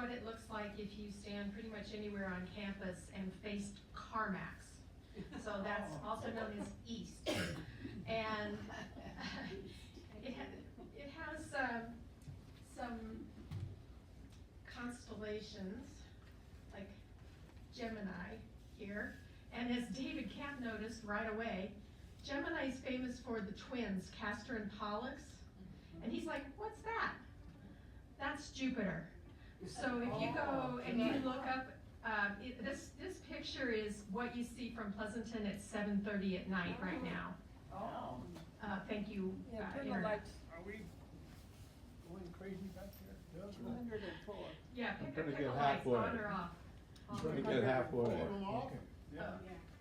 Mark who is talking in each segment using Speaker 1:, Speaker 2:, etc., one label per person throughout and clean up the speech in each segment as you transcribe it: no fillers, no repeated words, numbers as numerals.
Speaker 1: what it looks like if you stand pretty much anywhere on campus and faced Carmax. So that's also known as east. And it has some constellations, like Gemini here. And as David Camp noticed right away, Gemini is famous for the twins, Castor and Pollux. And he's like, what's that? That's Jupiter. So if you go and you look up, this picture is what you see from Pleasanton at 7:30 at night right now. Thank you, Internet.
Speaker 2: Are we going crazy back there? 204.
Speaker 1: Yeah, pick
Speaker 3: trying to
Speaker 1: the
Speaker 3: get
Speaker 1: lights
Speaker 3: halfway.
Speaker 1: on or off.
Speaker 3: I'm trying to get halfway.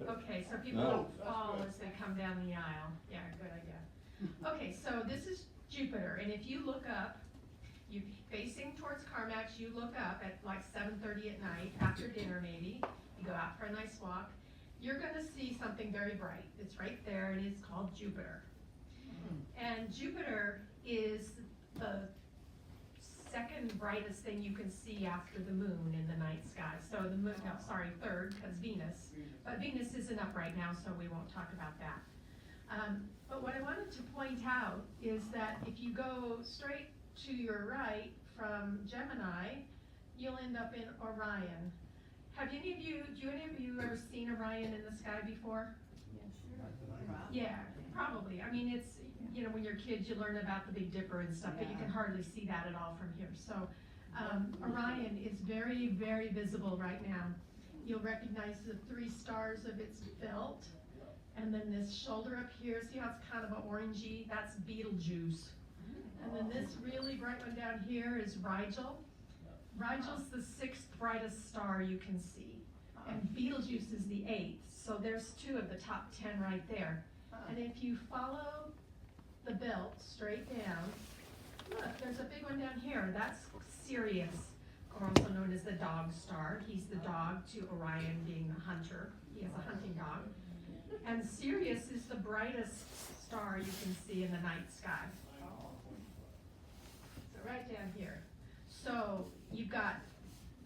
Speaker 1: Okay, so people
Speaker 3: No.
Speaker 1: don't fall as they come down the aisle. Yeah, good idea. Okay, so this is Jupiter, and if you look up, you facing towards Carmax, you look up at like 7:30 at night, after dinner maybe, you go out for a nice walk, you're gonna see something very bright. It's right there, and it's called Jupiter. And Jupiter is the second brightest thing you can see after the moon in the night sky. So the moon, no, sorry, third, because Venus. But Venus isn't up right now, so we won't talk about that. But what I wanted to point out is that if you go straight to your right from Gemini, you'll end up in Orion. Have any of you ever seen Orion in the sky before? Yeah, probably. I mean, it's, you know, when you're kids, you learn about the Big Dipper and stuff, but you can hardly see that at all from here. So Orion is very, very visible right now. You'll recognize the 3 stars of its belt. And then this shoulder up here, see how it's kind of an orangey? That's Betelgeuse. And then this really bright one down here is Rigel. Rigel's the 6th brightest star you can see. And Betelgeuse is the 8th. So there's 2 of the top 10 right there. And if you follow the belt straight down, look, there's a big one down here. That's Sirius, or also known as the dog star. He's the dog to Orion being the hunter. He has a hunting dog. And Sirius is the brightest star you can see in the night sky. So right down here. So you've got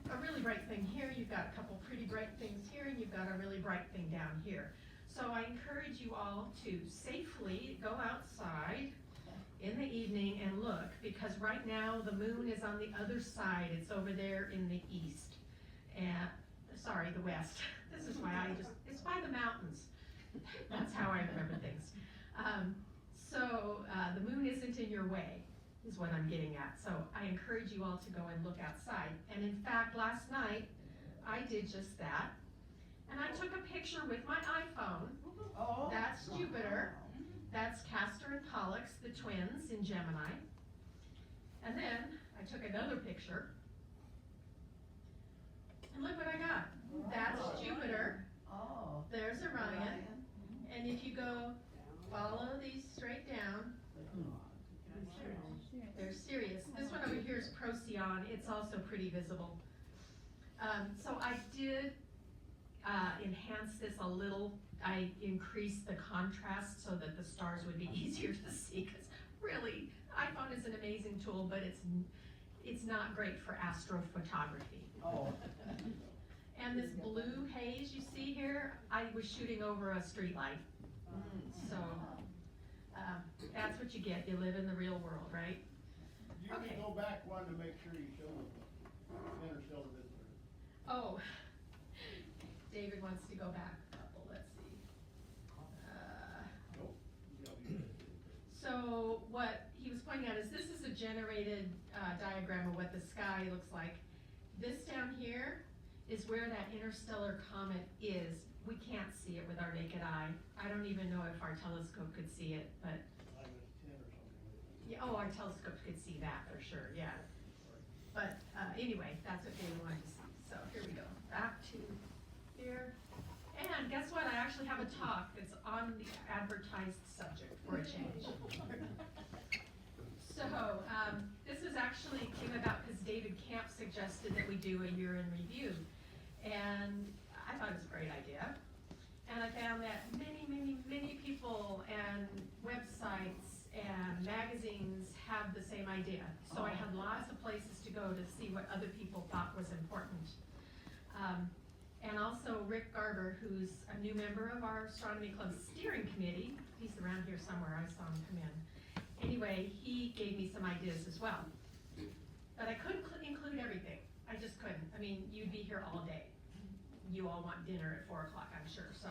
Speaker 1: a really bright thing here, you've got a couple pretty bright things here, and you've got a really bright thing down here. So I encourage you all to safely go outside in the evening and look, because right now the moon is on the other side. It's over there in the east. And, sorry, the west. This is why it's by the mountains. That's how I remember things. The moon isn't in your way, is what I'm getting at. So I encourage you all to go and look outside. And in fact, last night, I did just that. And I took a picture with my iPhone. That's Jupiter. That's Castor and Pollux, the twins in Gemini. And then I took another picture. And look what I got. That's Jupiter. There's Orion. And if you go follow these straight down, there's Sirius. This one over here is Procyon. It's also pretty visible. So I did enhance this a little. I increased the contrast so that the stars would be easier to see, because really, iPhone is an amazing tool, but it's not great for astrophotography. And this blue haze you see here, I was shooting over a street light. So that's what you get. You live in the real world, right?
Speaker 2: You can go back one to make sure you show the interstellar visitor.
Speaker 1: Oh, David wants to go back a couple. Let's see. So what he was pointing out is this is a generated diagram of what the sky looks like. This down here is where that interstellar comet is. We can't see it with our naked eye. I don't even know if our telescope could see it, but yeah, oh, our telescope could see that for sure, yeah. But anyway, that's what they wanted to see. So here we go, back to here. And guess what? I actually have a talk that's on the advertised subject for a change. So this is actually came about because David Camp suggested that we do a year in review. And I thought it was a great idea. And I found that many people and websites and magazines have the same idea. So I had lots of places to go to see what other people thought was important. And also Rick Garber, who's a new member of our Astronomy Club steering committee. He's around here somewhere, I saw him come in. Anyway, he gave me some ideas as well. But I couldn't include everything. I just couldn't. I mean, you'd be here all day. You all want dinner at 4 o'clock, I'm sure. So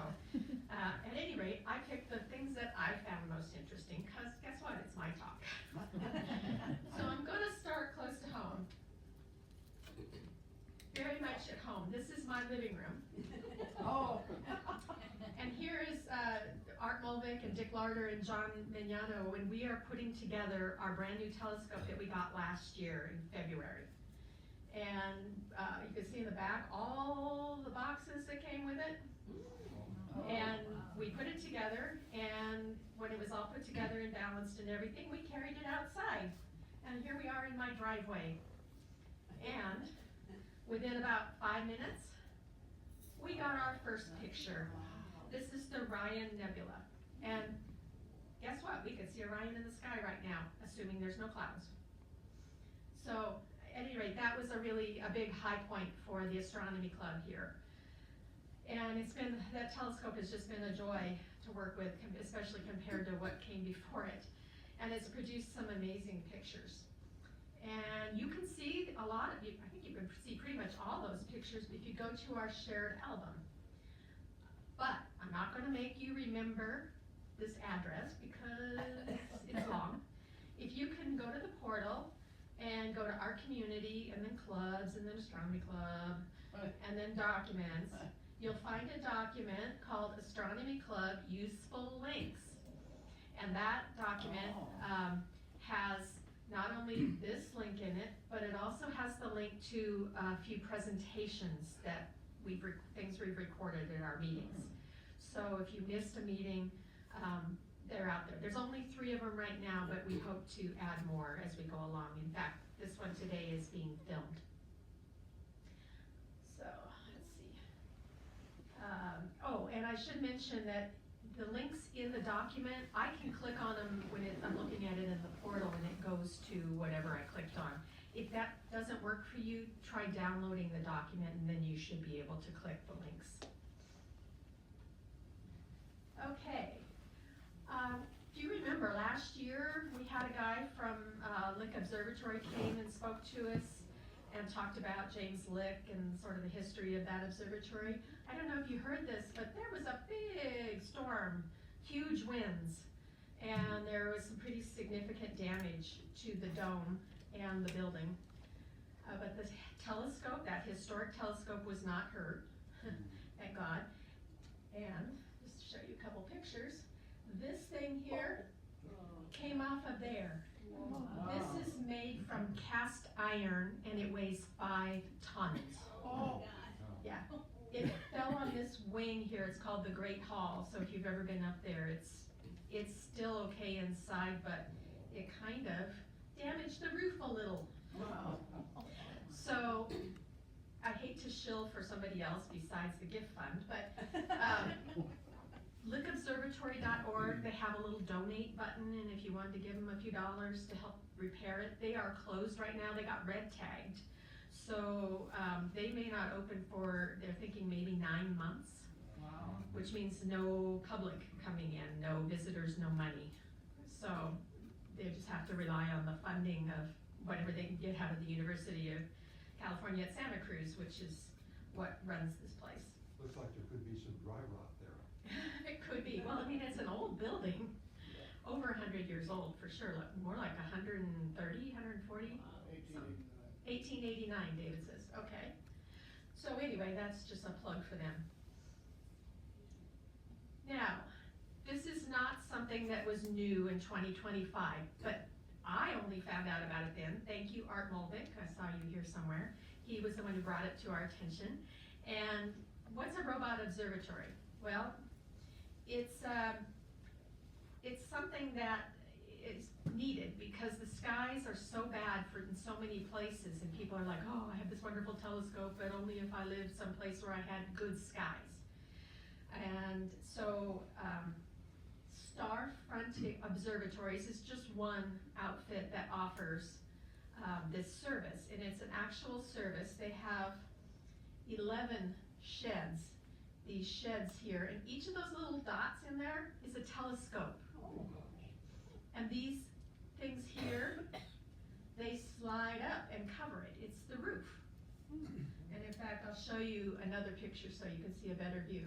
Speaker 1: at any rate, I picked the things that I found most interesting, because guess what? It's my talk. So I'm going to start close to home. Very much at home. This is my living room.
Speaker 2: Oh.
Speaker 1: And here is Art Mulvick and Dick Larder and John Mignano, and we are putting together our brand new telescope that we got last year in February. And you can see in the back all the boxes that came with it. And we put it together, and when it was all put together and balanced and everything, we carried it outside. And here we are in my driveway. And within about 5 minutes, we got our first picture. This is the Orion Nebula. And guess what? We could see Orion in the sky right now, assuming there's no clouds. So at any rate, that was a big high point for the Astronomy Club here. And that telescope has just been a joy to work with, especially compared to what came before it. And it's produced some amazing pictures. And you can see a lot of you, I think you can see pretty much all those pictures if you go to our shared album. But I'm not going to make you remember this address because it's long. If you can go to the portal and go to our community and then clubs and then Astronomy Club and then documents, you'll find a document called Astronomy Club Useful Links. And that document has not only this link in it, but it also has the link to a few presentations that things we've recorded in our meetings. So if you missed a meeting, they're out there. There's only 3 of them right now, but we hope to add more as we go along. In fact, this one today is being filmed. So let's see. Oh, and I should mention that the links in the document, I can click on them when I'm looking at it in the portal and it goes to whatever I clicked on. If that doesn't work for you, try downloading the document and then you should be able to click the links. Okay. Do you remember last year we had a guy from Lick Observatory came and spoke to us and talked about James Lick and sort of the history of that observatory. I don't know if you heard this, but there was a big storm, huge winds, and there was some pretty significant damage to the dome and the building. But the telescope, that historic telescope, was not hurt, thank God. And just to show you a couple pictures, this thing here came off of there. This is made from cast iron and it weighs 5 tons.
Speaker 2: Oh.
Speaker 1: Yeah, it fell on this wing here. It's called the Great Hall. So if you've ever been up there, it's still okay inside, but it kind of damaged the roof a little.
Speaker 2: Wow.
Speaker 1: So I hate to shill for somebody else besides the gift fund, but lickobservatory.org, they have a little donate button, and if you wanted to give them a few dollars to help repair it, they are closed right now. They got red tagged. So they may not open for, they're thinking maybe 9 months.
Speaker 2: Wow.
Speaker 1: Which means no public coming in, no visitors, no money. So they just have to rely on the funding of whatever they can get out of the University of California at Santa Cruz, which is what runs this place.
Speaker 4: Looks like there could be some dry rot there.
Speaker 1: It could be. Well, I mean, it's an old building, over 100 years old for sure, more like 130, 140. 1889, David says. Okay. So anyway, that's just a plug for them. Now, this is not something that was new in 2025, but I only found out about it then. Thank you, Art Mulvick. I saw you here somewhere. He was the one who brought it to our attention. And what's a robot observatory? Well, it's something that is needed because the skies are so bad in so many places, and people are like, oh, I have this wonderful telescope, but only if I lived someplace where I had good skies. And so Starfront Observatories is just one outfit that offers this service, and it's an actual service. They have 11 sheds, these sheds here, and each of those little dots in there is a telescope. And these things here, they slide up and cover it. It's the roof. And in fact, I'll show you another picture so you can see a better view.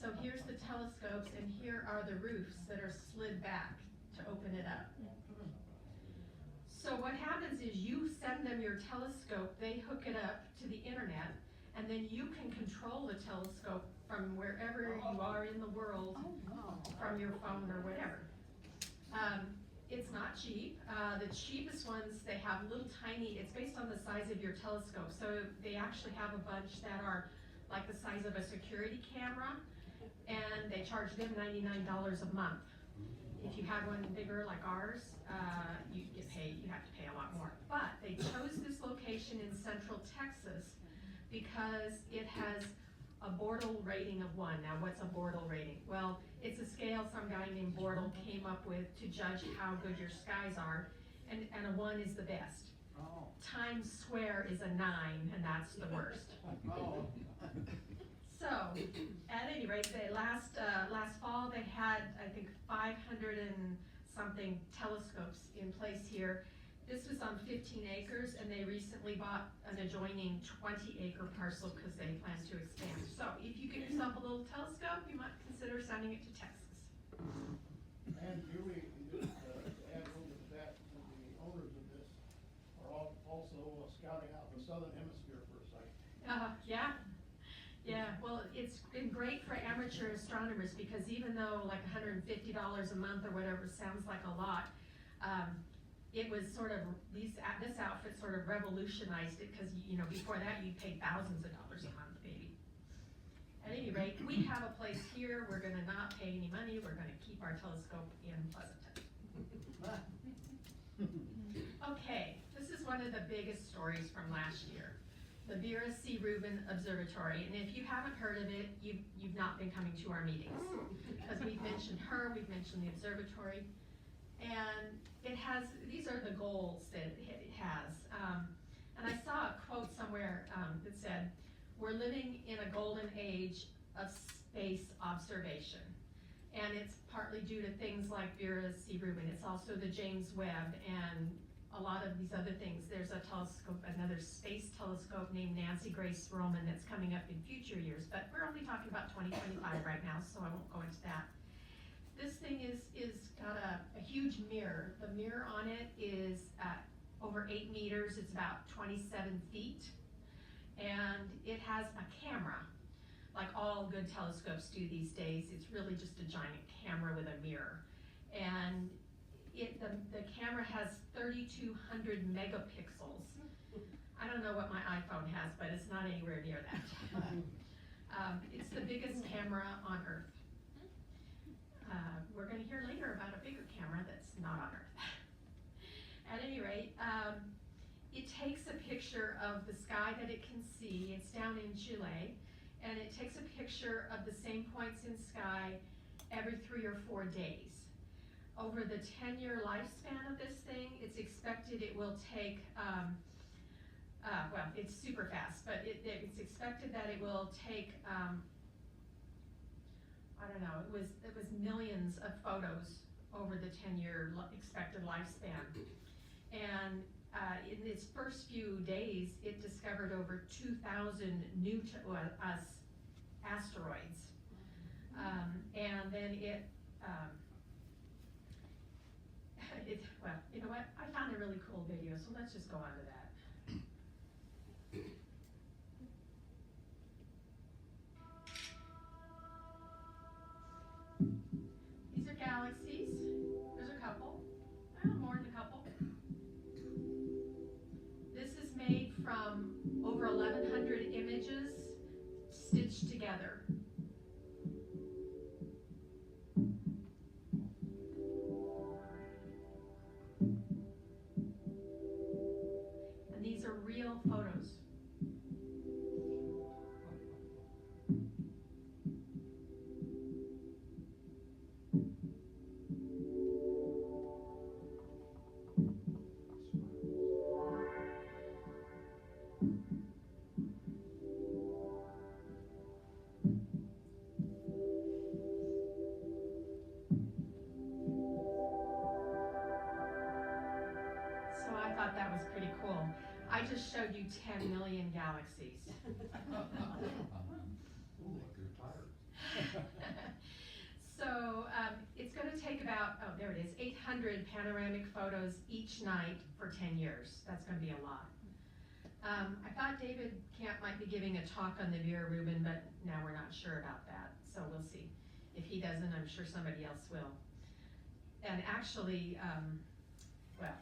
Speaker 1: So here's the telescopes, and here are the roofs that are slid back to open it up. So what happens is you send them your telescope, they hook it up to the internet, and then you can control the telescope from wherever you are in the world, from your phone or whatever. It's not cheap. The cheapest ones, they have little tiny, it's based on the size of your telescope. So they actually have a bunch that are like the size of a security camera, and they charge them $99 a month. If you had one bigger like ours, you have to pay a lot more. But they chose this location in Central Texas because it has a Bortle rating of 1. Now, what's a Bortle rating? Well, it's a scale some guy named Bortle came up with to judge how good your skies are, and a 1 is the best.
Speaker 2: Oh.
Speaker 1: Times Square is a 9, and that's the worst.
Speaker 2: Oh.
Speaker 1: So, at any rate, last fall they had, I think, 500 and something telescopes in place here. This was on 15 acres, and they recently bought an adjoining 20-acre parcel because they plan to expand. So, if you get yourself a little telescope, you might consider sending it to Texas.
Speaker 2: And Julie, just to add a little bit to that, the owners of this are also scouting out the southern hemisphere for a site.
Speaker 1: Yeah, well, it's been great for amateur astronomers because even though like $150 a month or whatever sounds like a lot, it was sort of, this outfit sort of revolutionized it because, you know, before that you paid thousands of dollars a month, maybe. At any rate, we have a place here, we're gonna not pay any money, we're gonna keep our telescope in Pleasanton. Okay, this is one of the biggest stories from last year. The Vera C. Rubin Observatory, and if you haven't heard of it, you've not been coming to our meetings. Because we've mentioned her, we've mentioned the observatory, and it has, these are the goals that it has. And I saw a quote somewhere that said, we're living in a golden age of space observation. And it's partly due to things like Vera C. Rubin. It's also the James Webb and a lot of these other things. There's a telescope, another space telescope named Nancy Grace Roman that's coming up in future years, but we're only talking about 2025 right now, so I won't go into that. This thing is got a huge mirror. The mirror on it is over 8 meters, it's about 27 feet, and it has a camera, like all good telescopes do these days. It's really just a giant camera with a mirror. And the camera has 3,200 megapixels. I don't know what my iPhone has, but it's not anywhere near that. It's the biggest camera on Earth. We're going to hear later about a bigger camera that's not on Earth. At any rate, it takes a picture of the sky that it can see. It's down in Chile, and it takes a picture of the same points in sky every 3 or 4 days. Over the 10-year lifespan of this thing, it's expected it will take, well, it's super fast, but it's expected that it will take, I don't know, it was millions of photos over the 10-year expected lifespan. And in its first few days, it discovered over 2,000 new to us asteroids. And then well, you know what? I found a really cool video, so let's just go on to that. These are galaxies. There's a couple. Well, more than a couple. This is made from over 1,100 images stitched together. These are real photos. showed you 10 million galaxies.
Speaker 4: Ooh, look, you're tired.
Speaker 1: So it's going to take about, oh, there it is, 800 panoramic photos each night for 10 years. That's going to be a lot. I thought David Camp might be giving a talk on the Vera Rubin, but now we're not sure about that. So we'll see. If he doesn't, I'm sure somebody else will. And actually, well,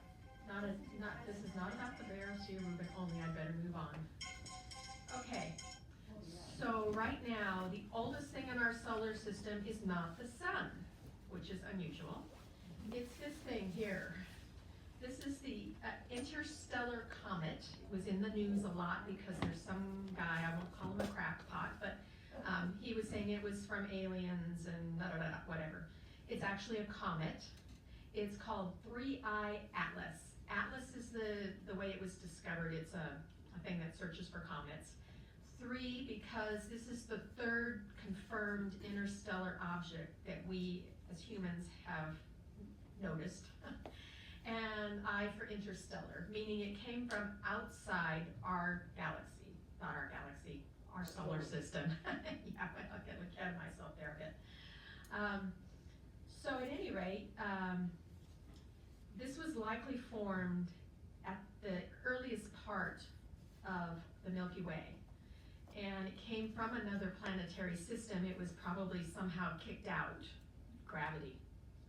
Speaker 1: this is not about the Vera Rubin only. I better move on. Okay. So right now, the oldest thing in our solar system is not the sun, which is unusual. It's this thing here. This is the interstellar comet. It was in the news a lot because there's some guy, I won't call him a crackpot, but he was saying it was from aliens and whatever. It's actually a comet. It's called 3I Atlas. Atlas is the way it was discovered. It's a thing that searches for comets. 3 because this is the third confirmed interstellar object that we as humans have noticed. And I for interstellar, meaning it came from outside our galaxy, not our galaxy, our solar system. Yeah, I'll get ahead of myself there a bit. So at any rate, this was likely formed at the earliest part of the Milky Way. And it came from another planetary system. It was probably somehow kicked out. Gravity,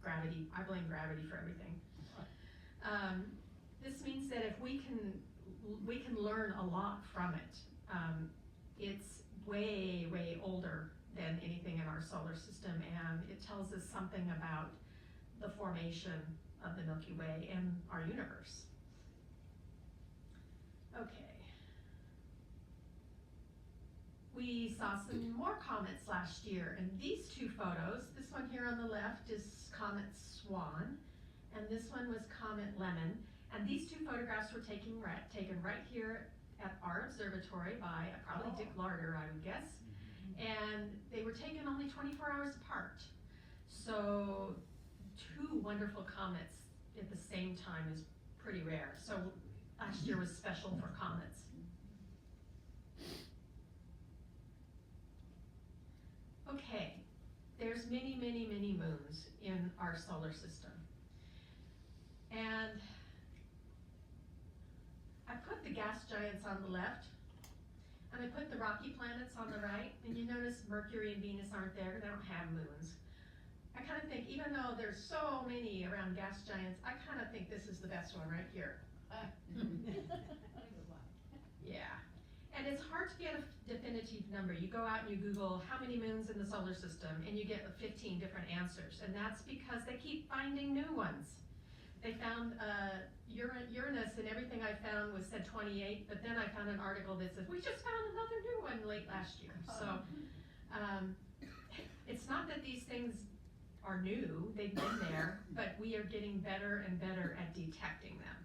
Speaker 1: I blame gravity for everything. This means that if we can learn a lot from it. It's way, way older than anything in our solar system, and it tells us something about the formation of the Milky Way and our universe. Okay. We saw some more comets last year, and these two photos, this one here on the left is Comet Swan, and this one was Comet Lemon, and these two photographs were taken right here at our observatory by probably Dick Larder, I would guess, and they were taken only 24 hours apart. So two wonderful comets at the same time is pretty rare. So last year was special for comets. Okay, there's many, many, many moons in our solar system. And I put the gas giants on the left, and I put the rocky planets on the right, and you notice Mercury and Venus aren't there, they don't have moons. I kind of think, even though there's so many around gas giants, I kind of think this is the best one right here. Yeah. And it's hard to get a definitive number. You go out and you Google how many moons in the solar system, and you get 15 different answers. And that's because they keep finding new ones. They found Uranus, and everything I found was said 28, but then I found an article that says, we just found another new one late last year. So it's not that these things are new, they've been there, but we are getting better and better at detecting them.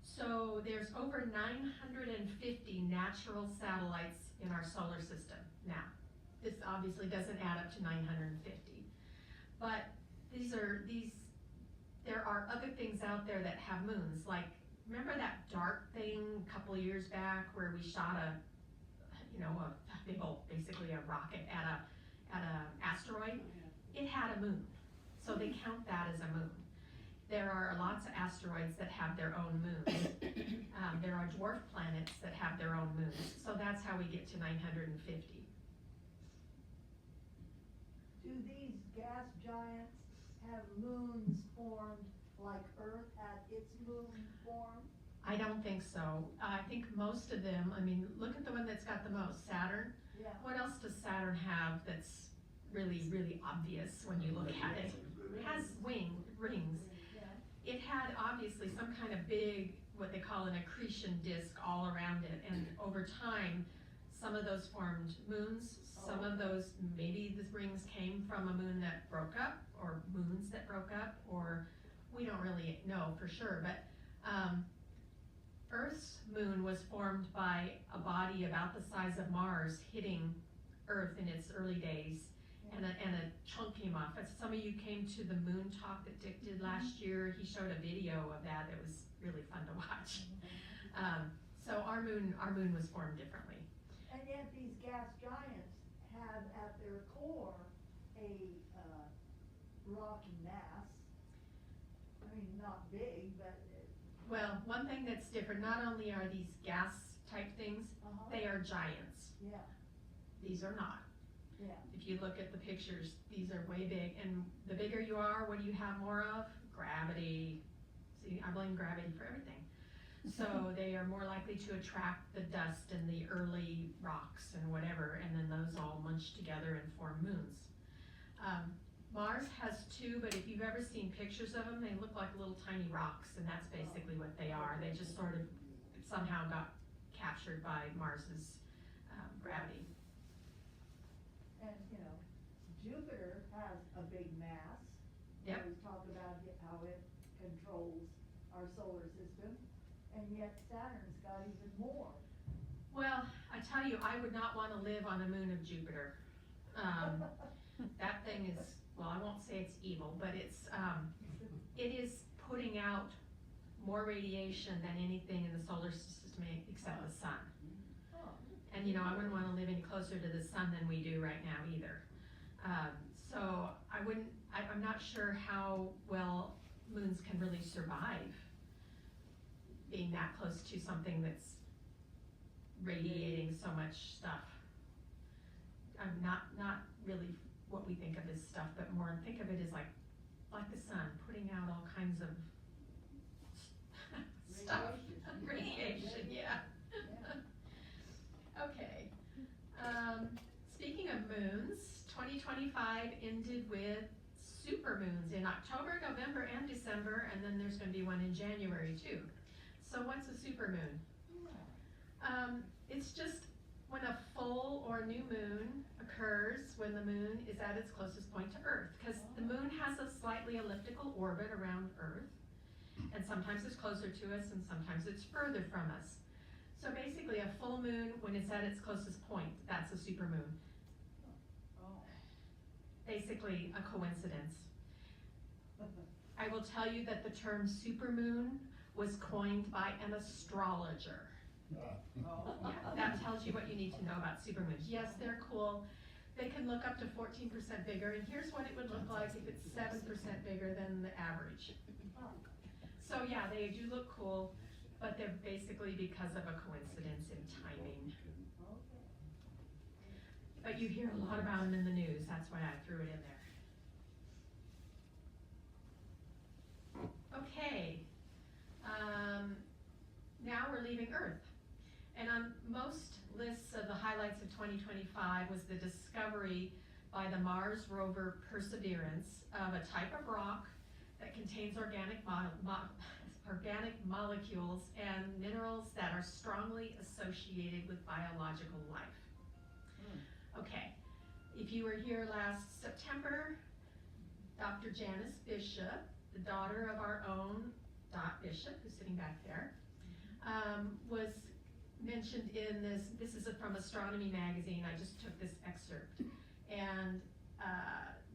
Speaker 1: So there's over 950 natural satellites in our solar system now. This obviously doesn't add up to 950, but there are other things out there that have moons. Like, remember that DART thing a couple of years back where we shot a big old, basically a rocket at a asteroid? It had a moon, so they count that as a moon. There are lots of asteroids that have their own moons. There are dwarf planets that have their own moons. So that's how we get to 950.
Speaker 5: Do these gas giants have moons formed like Earth had its moon formed?
Speaker 1: I don't think so. I think most of them, I mean, look at the one that's got the most, Saturn.
Speaker 5: Yeah.
Speaker 1: What else does Saturn have that's really, really obvious when you look at it? It has rings. It had obviously some kind of big, what they call an accretion disk all around it, and over time, some of those formed moons, some of those, maybe the rings came from a moon that broke up, or moons that broke up, or we don't really know for sure, but Earth's moon was formed by a body about the size of Mars hitting Earth in its early days. And a chunk came off. As some of you came to the moon talk that Dick did last year, he showed a video of that. It was really fun to watch. So our moon was formed differently.
Speaker 5: And yet these gas giants have at their core a, rocky mass. I mean, not big, but
Speaker 1: Well, one thing that's different, not only are these gas type things,
Speaker 5: uh-huh,
Speaker 1: they are giants.
Speaker 5: yeah,
Speaker 1: These are not.
Speaker 5: yeah.
Speaker 1: If you look at the pictures, these are way big, and the bigger you are, what do you have more of? Gravity. See, I blame gravity for everything. So they are more likely to attract the dust and the early rocks and whatever, and then those all munch together and form moons. Mars has two, but if you've ever seen pictures of them, they look like little tiny rocks, and that's basically what they are. They just sort of somehow got captured by Mars's gravity.
Speaker 5: And, Jupiter has a big mass.
Speaker 1: Yep.
Speaker 5: We talk about how it controls our solar system, and yet Saturn's got even more.
Speaker 1: Well, I tell you, I would not want to live on a moon of Jupiter. That thing is, well, I won't say it's evil, but it is putting out more radiation than anything in the solar system except the sun.
Speaker 5: Oh,
Speaker 1: And I wouldn't want to live any closer to the sun than we do right now either. So I'm not sure how well moons can really survive being that close to something that's radiating so much stuff. Not really what we think of as stuff, but more think of it as like the sun, putting out all kinds of stuff. Radiation, yeah. Okay. Speaking of moons, 2025 ended with supermoons in October, November, and December, and then there's going to be one in January too. So what's a supermoon? It's just when a full or new moon occurs when the moon is at its closest point to Earth, because the moon has a slightly elliptical orbit around Earth, and sometimes it's closer to us and sometimes it's further from us. So basically a full moon when it's at its closest point, that's a supermoon. Basically a coincidence. I will tell you that the term supermoon was coined by an astrologer. Yeah, that tells you what you need to know about supermoons. Yes, they're cool. They can look up to 14% bigger, and here's what it would look like if it's 7% bigger than the average. So yeah, they do look cool, but they're basically because of a coincidence in timing. But you hear a lot about them in the news, that's why I threw it in there. Okay, now we're leaving Earth. And on most lists of the highlights of 2025 was the discovery by the Mars rover Perseverance of a type of rock that contains organic molecules and minerals that are strongly associated with biological life. Okay, if you were here last September, Dr. Janice Bishop, the daughter of our own Dot Bishop, who's sitting back there, was mentioned in this is from Astronomy magazine. I just took this excerpt. And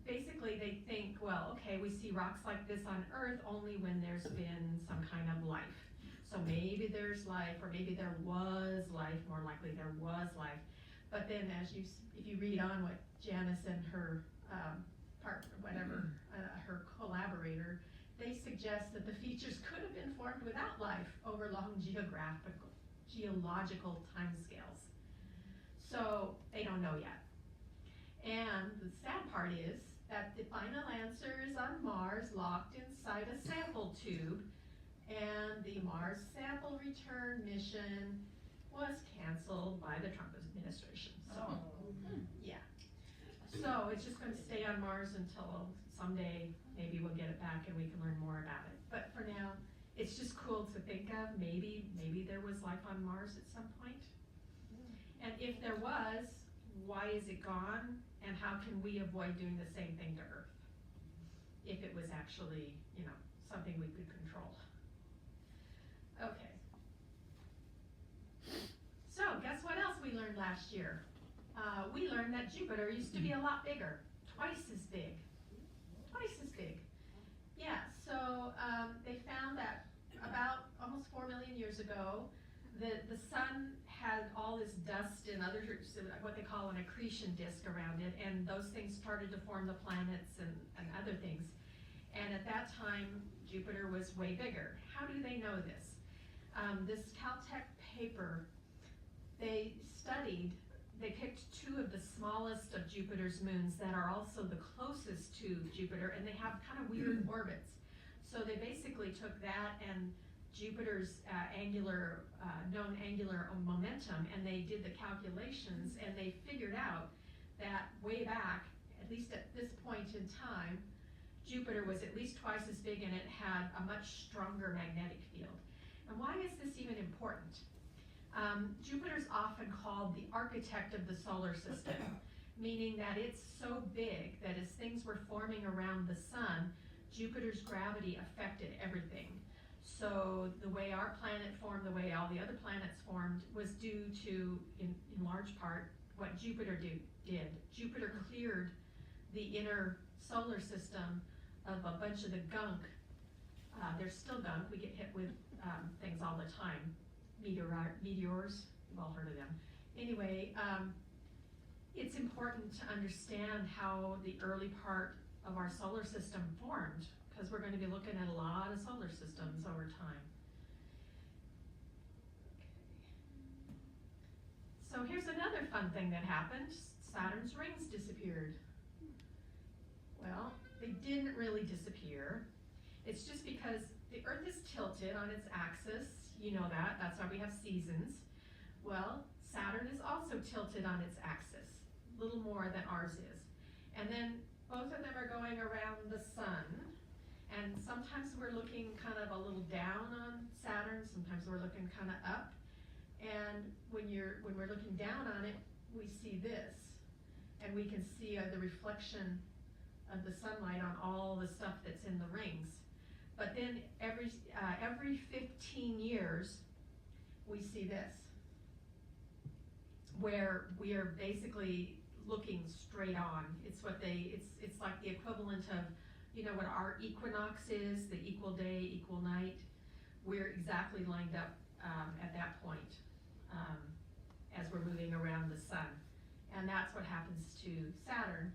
Speaker 1: basically they think, well, okay, we see rocks like this on Earth only when there's been some kind of life. So maybe there's life, or maybe there was life, more likely there was life. But then if you read on what Janice and her her collaborator, they suggest that the features could have been formed without life over long geological timescales. So they don't know yet. And the sad part is that the final answer is on Mars, locked inside a sample tube, and the Mars sample return mission was canceled by the Trump administration. So, yeah. So it's just going to stay on Mars until someday maybe we'll get it back and we can learn more about it. But for now, it's just cool to think of. Maybe there was life on Mars at some point. And if there was, why is it gone? And how can we avoid doing the same thing to Earth? If it was actually, something we could control. Okay. So guess what else we learned last year? We learned that Jupiter used to be a lot bigger, twice as big. Twice as big. Yeah, so they found that about, almost 4 million years ago, the sun had all this dust and other, what they call an accretion disk around it, and those things started to form the planets and other things. And at that time, Jupiter was way bigger. How do they know this? This Caltech paper, they picked 2 of the smallest of Jupiter's moons that are also the closest to Jupiter, and they have kind of weird orbits. So they basically took that and Jupiter's known angular momentum, and they did the calculations, and they figured out that way back, at least at this point in time, Jupiter was at least twice as big, and it had a much stronger magnetic field. And why is this even important? Jupiter's often called the architect of the solar system, meaning that it's so big that as things were forming around the sun, Jupiter's gravity affected everything. So the way our planet formed, the way all the other planets formed, was due to, in large part, what Jupiter did. Jupiter cleared the inner solar system of a bunch of the gunk. There's still gunk. We get hit with things all the time. Meteors, you've all heard of them. Anyway, it's important to understand how the early part of our solar system formed, because we're going to be looking at a lot of solar systems over time. Okay. So here's another fun thing that happened. Saturn's rings disappeared. Well, they didn't really disappear. It's just because the Earth is tilted on its axis. You know that, that's why we have seasons. Well, Saturn is also tilted on its axis, a little more than ours is. And then both of them are going around the sun, and sometimes we're looking kind of a little down on Saturn, sometimes we're looking kind of up. And when we're looking down on it, we see this, and we can see the reflection of the sunlight on all the stuff that's in the rings. But then every 15 years, we see this, where we are basically looking straight on. It's like the equivalent of, you know what our equinox is, the equal day, equal night. We're exactly lined up at that point as we're moving around the sun. And that's what happens to Saturn.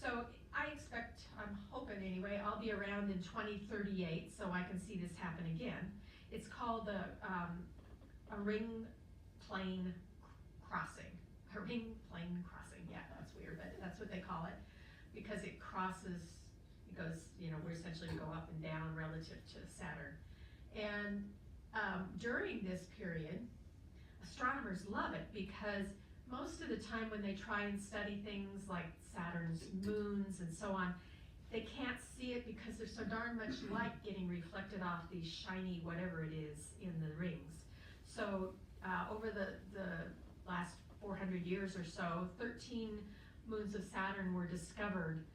Speaker 1: So I expect, I'm hoping anyway, I'll be around in 2038 so I can see this happen again. It's called a ring plane crossing. A ring plane crossing, yeah, that's weird, but that's what they call it, because it crosses, it goes, you know, we essentially go up and down relative to Saturn. And during this period, astronomers love it because most of the time when they try and study things like Saturn's moons and so on, they can't see it because there's so darn much light getting reflected off these shiny whatever it is in the rings. So over the last 400 years or so, 13 moons of Saturn were discovered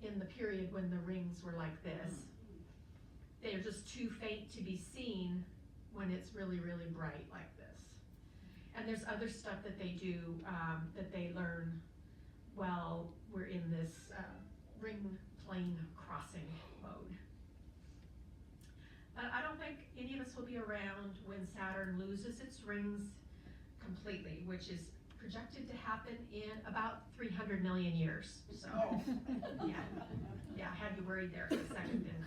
Speaker 1: in the period when the rings were like this. They're just too faint to be seen when it's really, really bright like this. And there's other stuff that they do that they learn while we're in this ring plane crossing mode. But I don't think any of us will be around when Saturn loses its rings completely, which is projected to happen in about 300 million years. So, yeah, I had you worried there for a second, didn't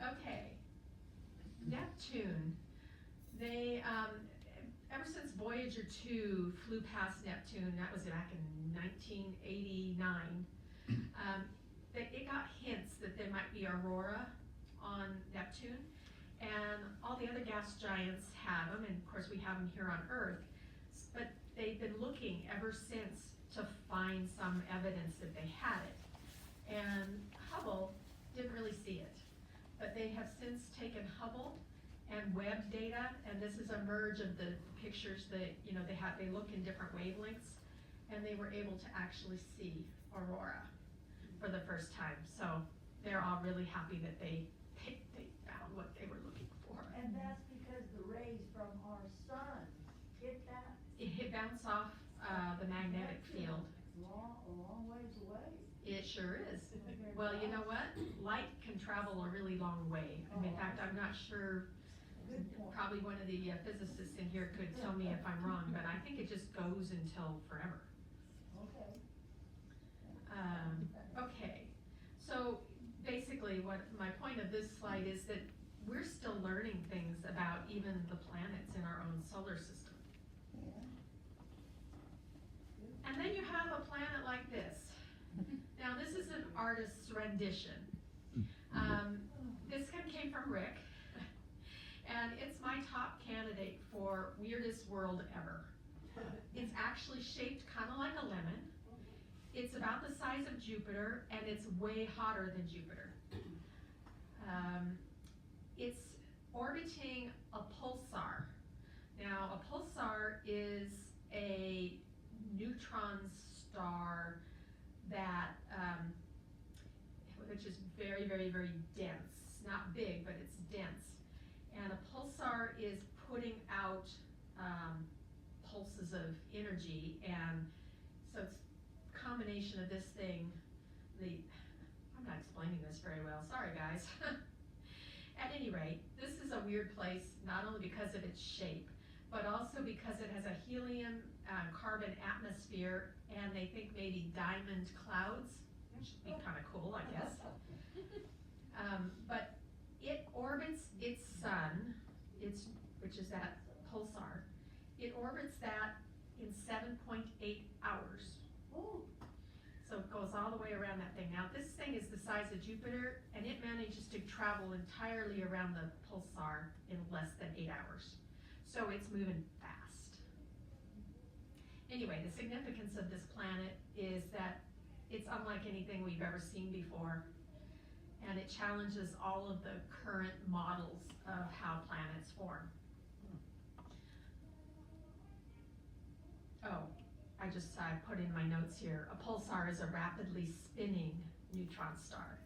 Speaker 1: I? Okay, Neptune. They, ever since Voyager 2 flew past Neptune, that was back in 1989, it got hints that there might be aurora on Neptune, and all the other gas giants have them, and of course we have them here on Earth, but they've been looking ever since to find some evidence that they had it. And Hubble didn't really see it, but they have since taken Hubble and Webb data, and this is a merge of the pictures that, you know, they look in different wavelengths, and they were able to actually see aurora for the first time. So they're all really happy that they found what they were looking for.
Speaker 5: And that's because the rays from our sun hit that.
Speaker 1: It bounced off the magnetic field.
Speaker 5: A long ways away.
Speaker 1: It It sure is. Well, you know what? Light can travel a really long way. I mean, in fact, I'm not sure,
Speaker 5: Good point.
Speaker 1: probably one of the physicists in here could tell me if I'm wrong, but I think it just goes until forever.
Speaker 5: Okay.
Speaker 1: Okay, so basically what my point of this slide is that we're still learning things about even the planets in our own solar system. And then you have a planet like this. Now this is an artist's rendition. This one came from Rick, and it's my top candidate for weirdest world ever. It's actually shaped kind of like a lemon. It's about the size of Jupiter, and it's way hotter than Jupiter. It's orbiting a pulsar. Now, a pulsar is a neutron star that, which is very, very, very dense. It's not big, but it's dense. And a pulsar is putting out pulses of energy, and so it's a combination of this thing. I'm not explaining this very well, sorry guys. At any rate, this is a weird place, not only because of its shape, but also because it has a helium carbon atmosphere, and they think maybe diamond clouds, which would be kind of cool, I guess. But it orbits its sun, which is that pulsar. It orbits that in 7.8 hours.
Speaker 5: Oh,
Speaker 1: So it goes all the way around that thing. Now this thing is the size of Jupiter, and it manages to travel entirely around the pulsar in less than 8 hours. So it's moving fast. Anyway, the significance of this planet is that it's unlike anything we've ever seen before, and it challenges all of the current models of how planets form. Oh, I just put in my notes here. A pulsar is a rapidly spinning neutron star,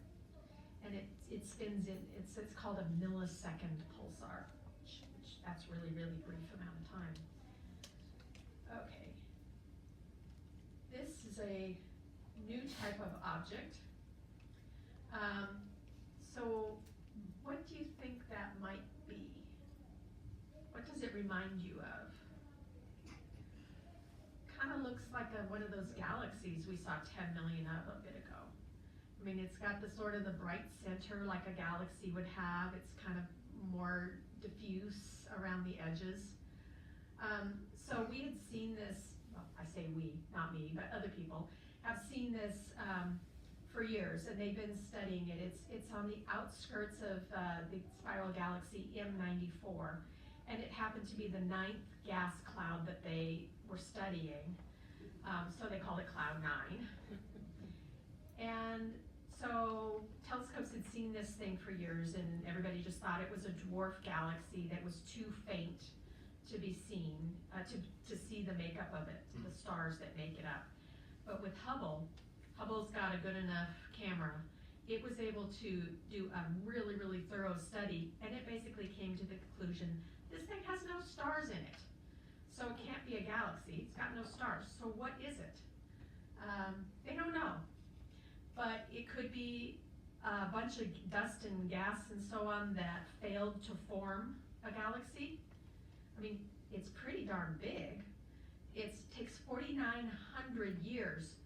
Speaker 1: and it spins in. It's called a millisecond pulsar, which that's really brief amount of time. Okay, this is a new type of object. So, what do you think that might be? What does it remind you of? Kind of looks like one of those galaxies we saw 10 million of a bit ago. I mean, it's got the sort of the bright center like a galaxy would have. It's kind of more diffuse around the edges. So we had seen this, well, I say we, not me, but other people have seen this for years, and they've been studying it. It's on the outskirts of the spiral galaxy M94, and it happened to be the 9th gas cloud that they were studying, so they called it Cloud 9. And so telescopes had seen this thing for years, and everybody just thought it was a dwarf galaxy that was too faint to be seen, to see the makeup of it, the stars that make it up. But with Hubble's got a good enough camera. It was able to do a really thorough study, and it basically came to the conclusion, this thing has no stars in it. So it can't be a galaxy, it's got no stars. So what is it? They don't know. But it could be a bunch of dust and gas and so on that failed to form a galaxy. I mean, it's pretty darn big. It takes 4,900 years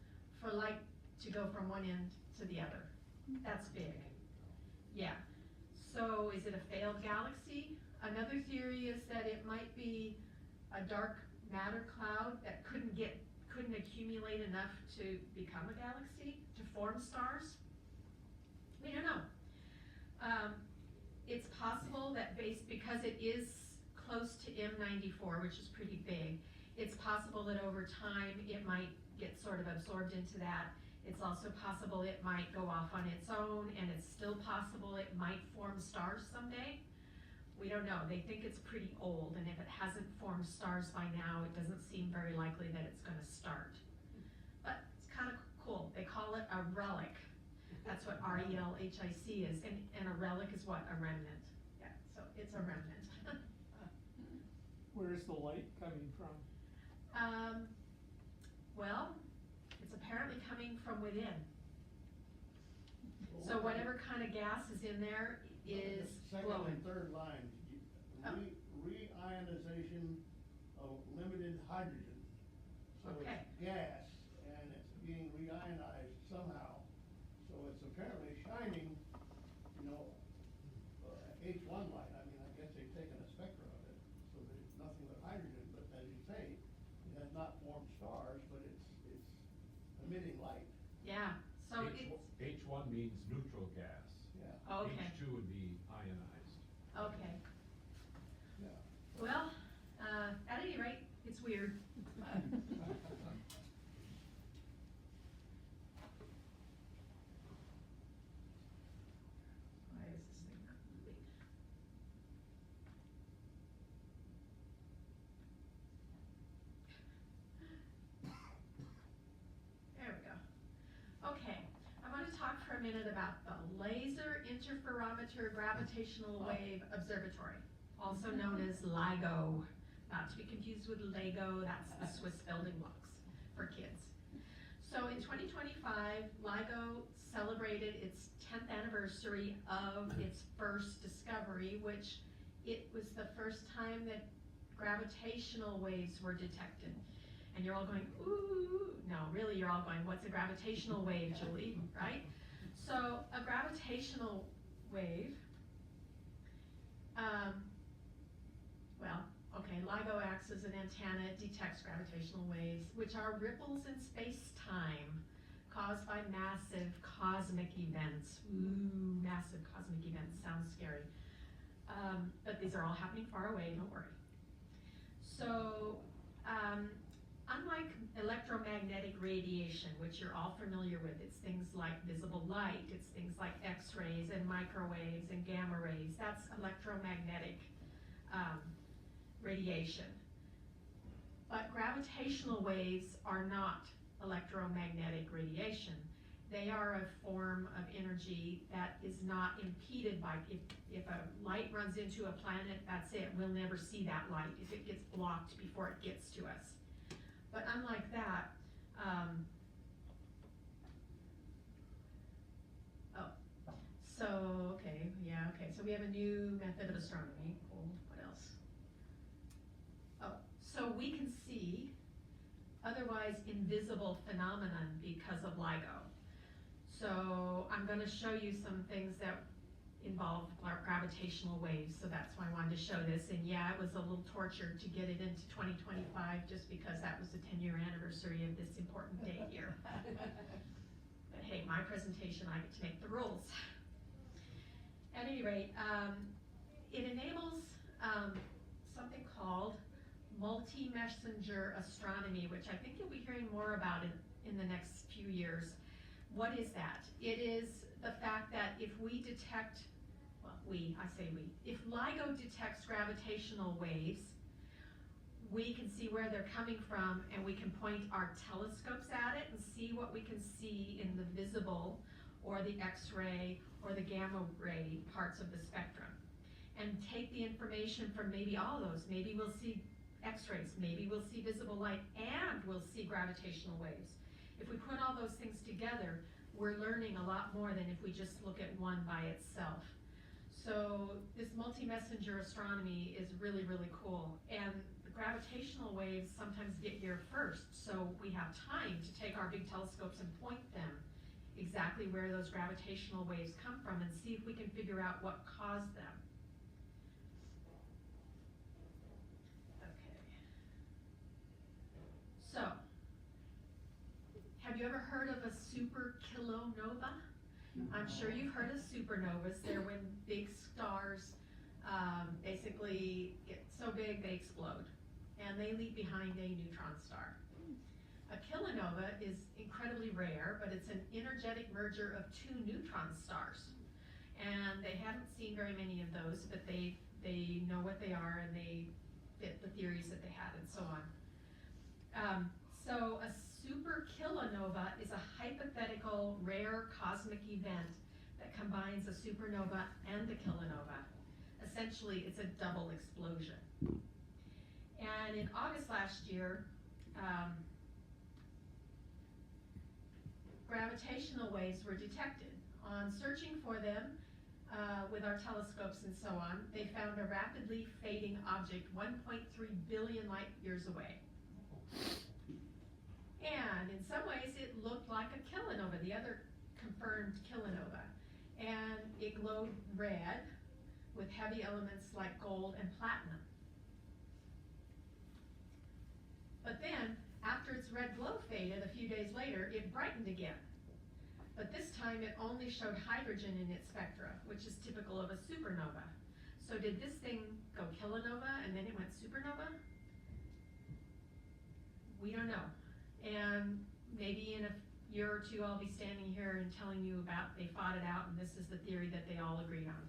Speaker 1: for light to go from one end to the other. That's big. Yeah. So is it a failed galaxy? Another theory is that it might be a dark matter cloud that couldn't accumulate enough to become a galaxy, to form stars. We don't know. It's possible that because it is close to M94, which is pretty big, it's possible that over time it might get sort of absorbed into that. It's also possible it might go off on its own, and it's still possible it might form stars someday. We don't know. They think it's pretty old, and if it hasn't formed stars by now, it doesn't seem very likely that it's going to start. But it's kind of cool. They call it a relic. That's what RELHIC is, and a relic is what? A remnant. Yeah, so it's a remnant.
Speaker 6: Where's the light coming from?
Speaker 1: Well, it's apparently coming from within. So whatever kind of gas is in there is
Speaker 2: Second
Speaker 1: glowing.
Speaker 2: and third line,
Speaker 1: Oh.
Speaker 2: reionization of limited hydrogen. So
Speaker 1: Okay.
Speaker 2: it's gas, and it's being reionized somehow. So it's apparently shining, you know, H1 light. I mean, I guess they've taken a spectrum of it, so that it's nothing but hydrogen, but as you say, it has not formed stars, but it's emitting light,
Speaker 1: Yeah, so
Speaker 4: H-
Speaker 1: it's,
Speaker 4: H1 means neutral gas.
Speaker 2: yeah,
Speaker 1: okay,
Speaker 4: H2 would be ionized.
Speaker 1: okay.
Speaker 2: yeah.
Speaker 1: Well, at any rate, it's weird. Why is this thing not moving? There we go. Okay, I want to talk for a minute about the Laser Interferometer Gravitational Wave Observatory, also known as LIGO. Not to be confused with Lego, that's the Swiss building blocks for kids. So in 2025, LIGO celebrated its 10th anniversary of its first discovery, which it was the first time that gravitational waves were detected. And you're all going, ooh, no, really you're all going, what's a gravitational wave, Julie, right? So a gravitational wave, well, okay, LIGO acts as an antenna, it detects gravitational waves, which are ripples in space-time caused by massive cosmic events. Ooh, massive cosmic events, sounds scary. But these are all happening far away, don't worry. So, unlike electromagnetic radiation, which you're all familiar with, it's things like visible light, it's things like X-rays and microwaves and gamma rays, that's electromagnetic radiation. But gravitational waves are not electromagnetic radiation. They are a form of energy that is not impeded by, if a light runs into a planet, that's it, we'll never see that light if it gets blocked before it gets to us. But unlike that, so we have a new method of astronomy. Cool. What else? Oh, so we can see otherwise invisible phenomenon because of LIGO. So I'm going to show you some things that involve gravitational waves, so that's why I wanted to show this. And yeah, it was a little torture to get it into 2025 just because that was the 10-year anniversary of this important date here. But hey, my presentation, I get to make the rules. At any rate, it enables something called multi-messenger astronomy, which I think you'll be hearing more about in the next few years. What is that? It is the fact that if we detect, well, if LIGO detects gravitational waves, we can see where they're coming from and we can point our telescopes at it and see what we can see in the visible or the X-ray or the gamma ray parts of the spectrum. And take the information from maybe all those. Maybe we'll see X-rays, maybe we'll see visible light, and we'll see gravitational waves. If we put all those things together, we're learning a lot more than if we just look at one by itself. So this multi-messenger astronomy is really, really cool. And the gravitational waves sometimes get here first, so we have time to take our big telescopes and point them exactly where those gravitational waves come from and see if we can figure out what caused them. Okay. So, have you ever heard of a superkilonova? I'm sure you've heard of supernovas. They're when big stars basically get so big they explode and they leave behind a neutron star. A kilonova is incredibly rare, but it's an energetic merger of two neutron stars. And they haven't seen very many of those, but they know what they are and they fit the theories that they had and so on. So a superkilonova is a hypothetical rare cosmic event that combines a supernova and a kilonova. Essentially, it's a double explosion. And in August last year, gravitational waves were detected on searching for them with our telescopes and so on, they found a rapidly fading object 1.3 billion light years away. And in some ways it looked like a kilonova, the other confirmed kilonova. And it glowed red with heavy elements like gold and platinum. But then, after its red glow faded a few days later, it brightened again. But this time it only showed hydrogen in its spectra, which is typical of a supernova. So did this thing go kilonova and then it went supernova? We don't know. And maybe in a year or two I'll be standing here and telling you about they fought it out and this is the theory that they all agreed on.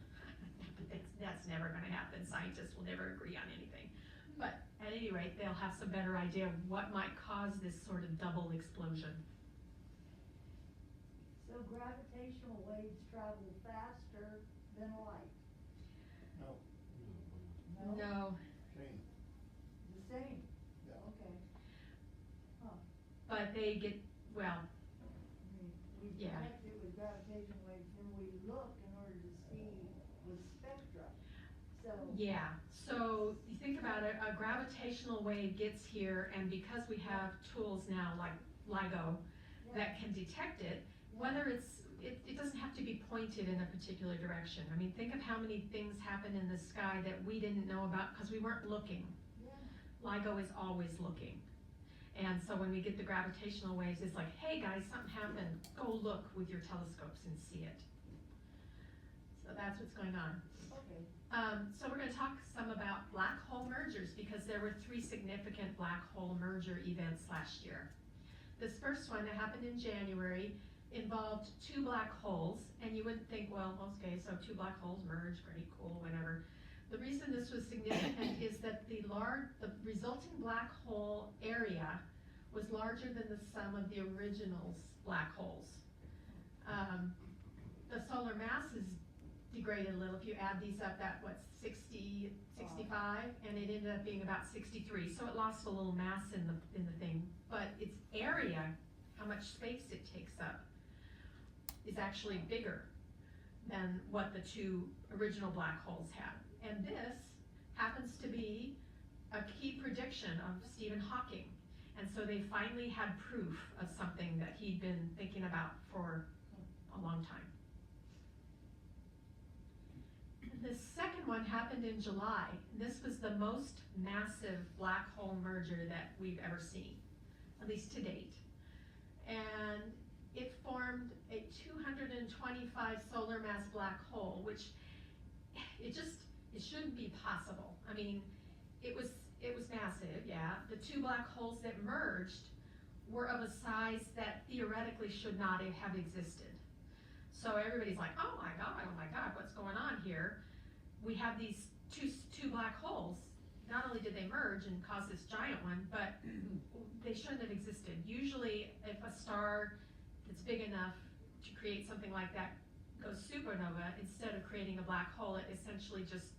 Speaker 1: But that's never going to happen. Scientists will never agree on anything. But at any rate, they'll have some better idea of what might cause this sort of double explosion.
Speaker 5: So gravitational waves travel faster than light?
Speaker 2: No,
Speaker 1: No,
Speaker 2: same,
Speaker 5: The same?
Speaker 2: yeah.
Speaker 5: Okay. Huh.
Speaker 1: but they get, well,
Speaker 5: I mean, we
Speaker 1: Yeah.
Speaker 5: detect it with gravitational waves, then we look in order to see with spectra. So.
Speaker 1: yeah. So you think about it, a gravitational wave gets here, and because we have tools now like LIGO that can detect it, whether it doesn't have to be pointed in a particular direction. I mean, think of how many things happen in the sky that we didn't know about because we weren't looking.
Speaker 5: Yeah.
Speaker 1: LIGO is always looking. And so when we get the gravitational waves, it's like, hey guys, something happened. Go look with your telescopes and see it. So that's what's going on.
Speaker 5: Okay.
Speaker 1: So we're going to talk some about black hole mergers because there were 3 significant black hole merger events last year. This first one that happened in January involved 2 black holes, and you would think, well, okay, so 2 black holes merged, great, cool, whatever. The reason this was significant is that the resulting black hole area was larger than the sum of the original black holes. The solar mass is degraded a little. If you add these up, that what's 60, 65, and it ended up being about 63. So it lost a little mass in the thing, but its area, how much space it takes up, is actually bigger than what the 2 original black holes had. And this happens to be a key prediction of Stephen Hawking. And so they finally had proof of something that he'd been thinking about for a long time. The second one happened in July. This was the most massive black hole merger that we've ever seen, at least to date. And it formed a 225 solar mass black hole, which it shouldn't be possible. I mean, it was massive, yeah. The 2 black holes that merged were of a size that theoretically should not have existed. So everybody's like, oh my God, what's going on here? We have these two black holes. Not only did they merge and cause this giant one, but they shouldn't have existed. Usually, if a star that's big enough to create something like that goes supernova, instead of creating a black hole, it essentially just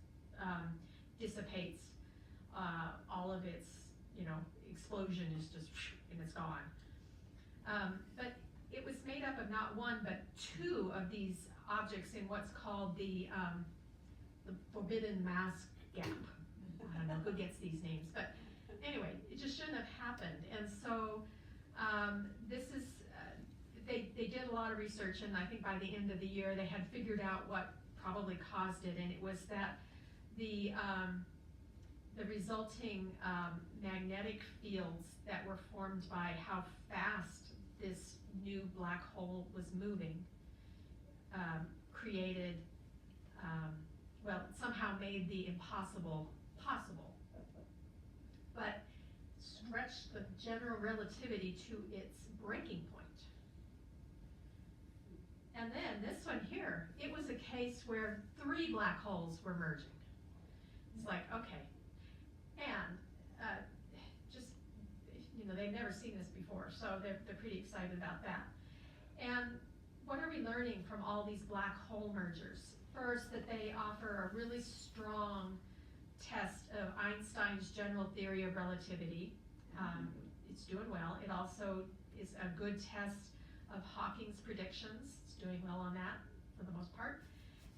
Speaker 1: dissipates. All of its, explosion is just, and it's gone. But it was made up of not 1, but 2 of these objects in what's called the forbidden mass gap. I don't know who gets these names, but anyway, it just shouldn't have happened. And so this is, they did a lot of research, and I think by the end of the year they had figured out what probably caused it, and it was that the resulting magnetic fields that were formed by how fast this new black hole was moving created, somehow made the impossible possible, but stretched the general relativity to its breaking point. And then this one here, it was a case where 3 black holes were merging. It's like, okay, and they've never seen this before, so they're pretty excited about that. And what are we learning from all these black hole mergers? First, that they offer a really strong test of Einstein's general theory of relativity. It's doing well. It also is a good test of Hawking's predictions. It's doing well on that for the most part.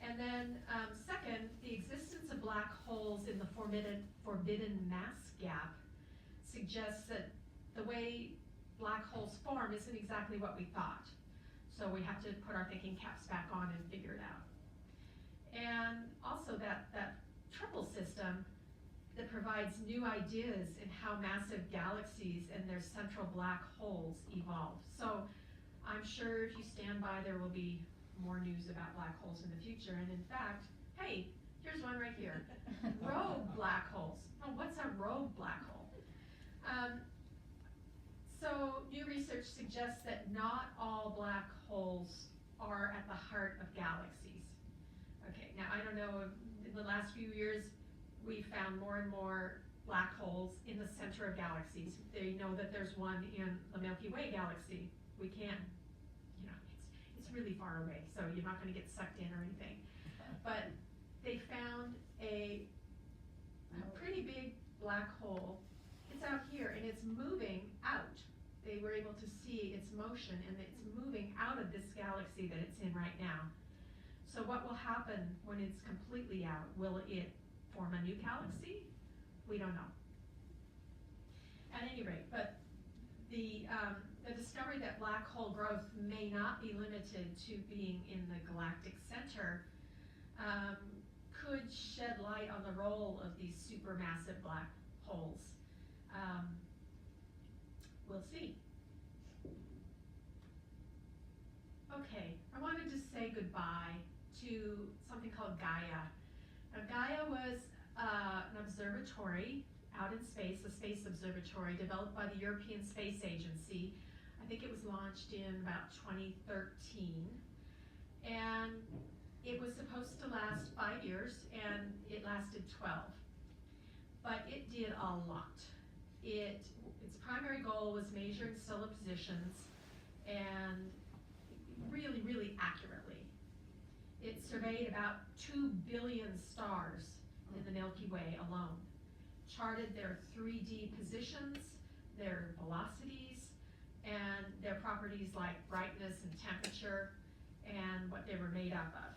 Speaker 1: And then, second, the existence of black holes in the forbidden mass gap suggests that the way black holes form isn't exactly what we thought. So we have to put our thinking caps back on and figure it out. And also that triple system that provides new ideas in how massive galaxies and their central black holes evolve. So I'm sure if you stand by, there will be more news about black holes in the future. And in fact, hey, here's one right here. Rogue black holes. Oh, what's a rogue black hole? So new research suggests that not all black holes are at the heart of galaxies. Okay, now I don't know, in the last few years, we found more and more black holes in the center of galaxies. They know that there's one in the Milky Way galaxy. We can't, you know, it's really far away, so you're not gonna get sucked in or anything. But they found a pretty big black hole. It's out here and it's moving out. They were able to see its motion and it's moving out of this galaxy that it's in right now. So what will happen when it's completely out? Will it form a new galaxy? We don't know. At any rate, but the discovery that black hole growth may not be limited to being in the galactic center could shed light on the role of these supermassive black holes. We'll see. Okay, I wanted to say goodbye to something called Gaia. Now, Gaia was an observatory out in space, a space observatory developed by the European Space Agency. I think it was launched in about 2013. And it was supposed to last 5 years, and it lasted 12. But it did a lot. Its primary goal was measuring stellar positions, and really, really accurately. It surveyed about 2 billion stars in the Milky Way alone, charted their 3D positions, their velocities, and their properties like brightness and temperature, and what they were made up of.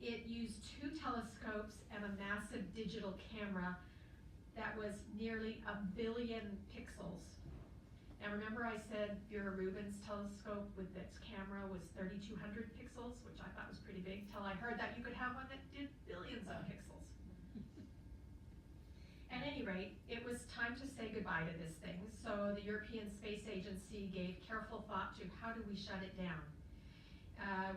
Speaker 1: It used 2 telescopes and a massive digital camera that was nearly 1 billion pixels. Now remember I said Vera Rubin's telescope with its camera was 3,200 pixels, which I thought was pretty big, till I heard that you could have one that did billions of pixels. At any rate, it was time to say goodbye to this thing, so the European Space Agency gave careful thought to how do we shut it down.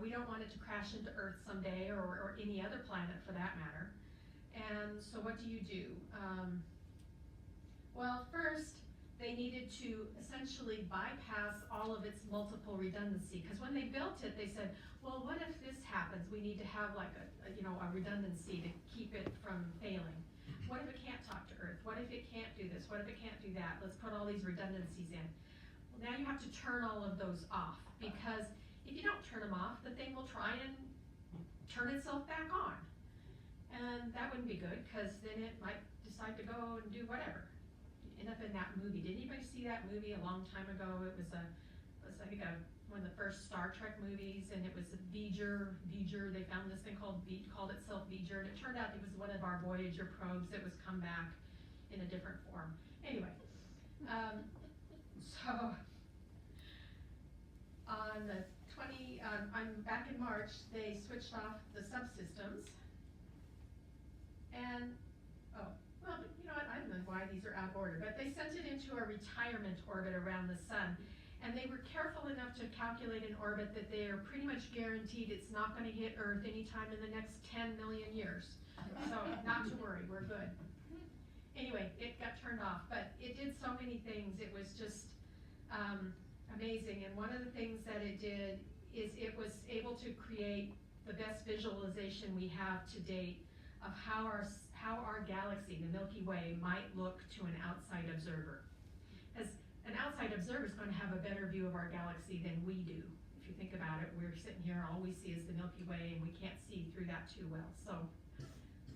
Speaker 1: We don't want it to crash into Earth someday, or any other planet for that matter. And so what do you do? Well, first, they needed to essentially bypass all of its multiple redundancy, because when they built it, they said, well, what if this happens? We need to have like a redundancy to keep it from failing. What if it can't talk to Earth? What if it can't do this? What if it can't do that? Let's put all these redundancies in. Well, now you have to turn all of those off, because if you don't turn them off, the thing will try and turn itself back on. And that wouldn't be good, because then it might decide to go and do whatever. End up in that movie. Did anybody see that movie a long time ago? It was I think one of the first Star Trek movies, and it was Voyager. They found this thing called itself Voyager, and it turned out it was one of our Voyager probes that was come back in a different form. Anyway, so on the back in March, they switched off the subsystems, and well, you know what, I don't know why these are out of order, but they sent it into a retirement orbit around the sun, and they were careful enough to calculate an orbit that they are pretty much guaranteed it's not going to hit Earth anytime in the next 10 million years. So not to worry, we're good. Anyway, it got turned off, but it did so many things. It was just amazing, and one of the things that it did is it was able to create the best visualization we have to date of how our galaxy, the Milky Way, might look to an outside observer. As an outside observer is going to have a better view of our galaxy than we do. If you think about it, we're sitting here, all we see is the Milky Way, and we can't see through that too well. So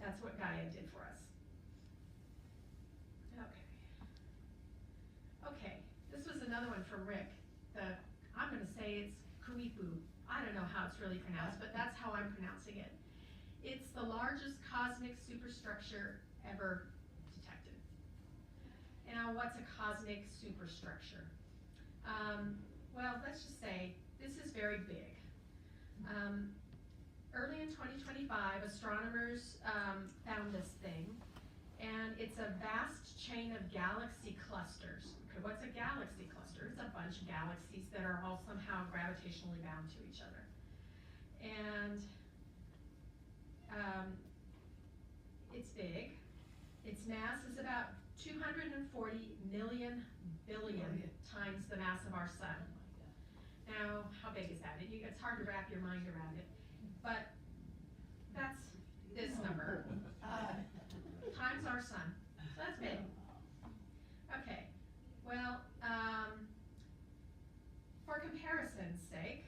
Speaker 1: that's what Gaia did for us. Okay, this was another one from Rick. I'm going to say say it's Kuipu. I don't know how it's really pronounced, but that's how I'm pronouncing it. It's the largest cosmic superstructure ever detected. Now, what's a cosmic superstructure? Well, let's just say this is very big. Early in 2025, astronomers found this thing, and it's a vast chain of galaxy clusters. Okay, what's a galaxy cluster? It's a bunch of galaxies that are all somehow gravitationally bound to each other. And it's big. Its mass is about 240 million billion times the mass of our sun. Now, how big is that? It's hard to wrap your mind around it, but that's this number times our sun. So that's big. Okay, well, for comparison's sake,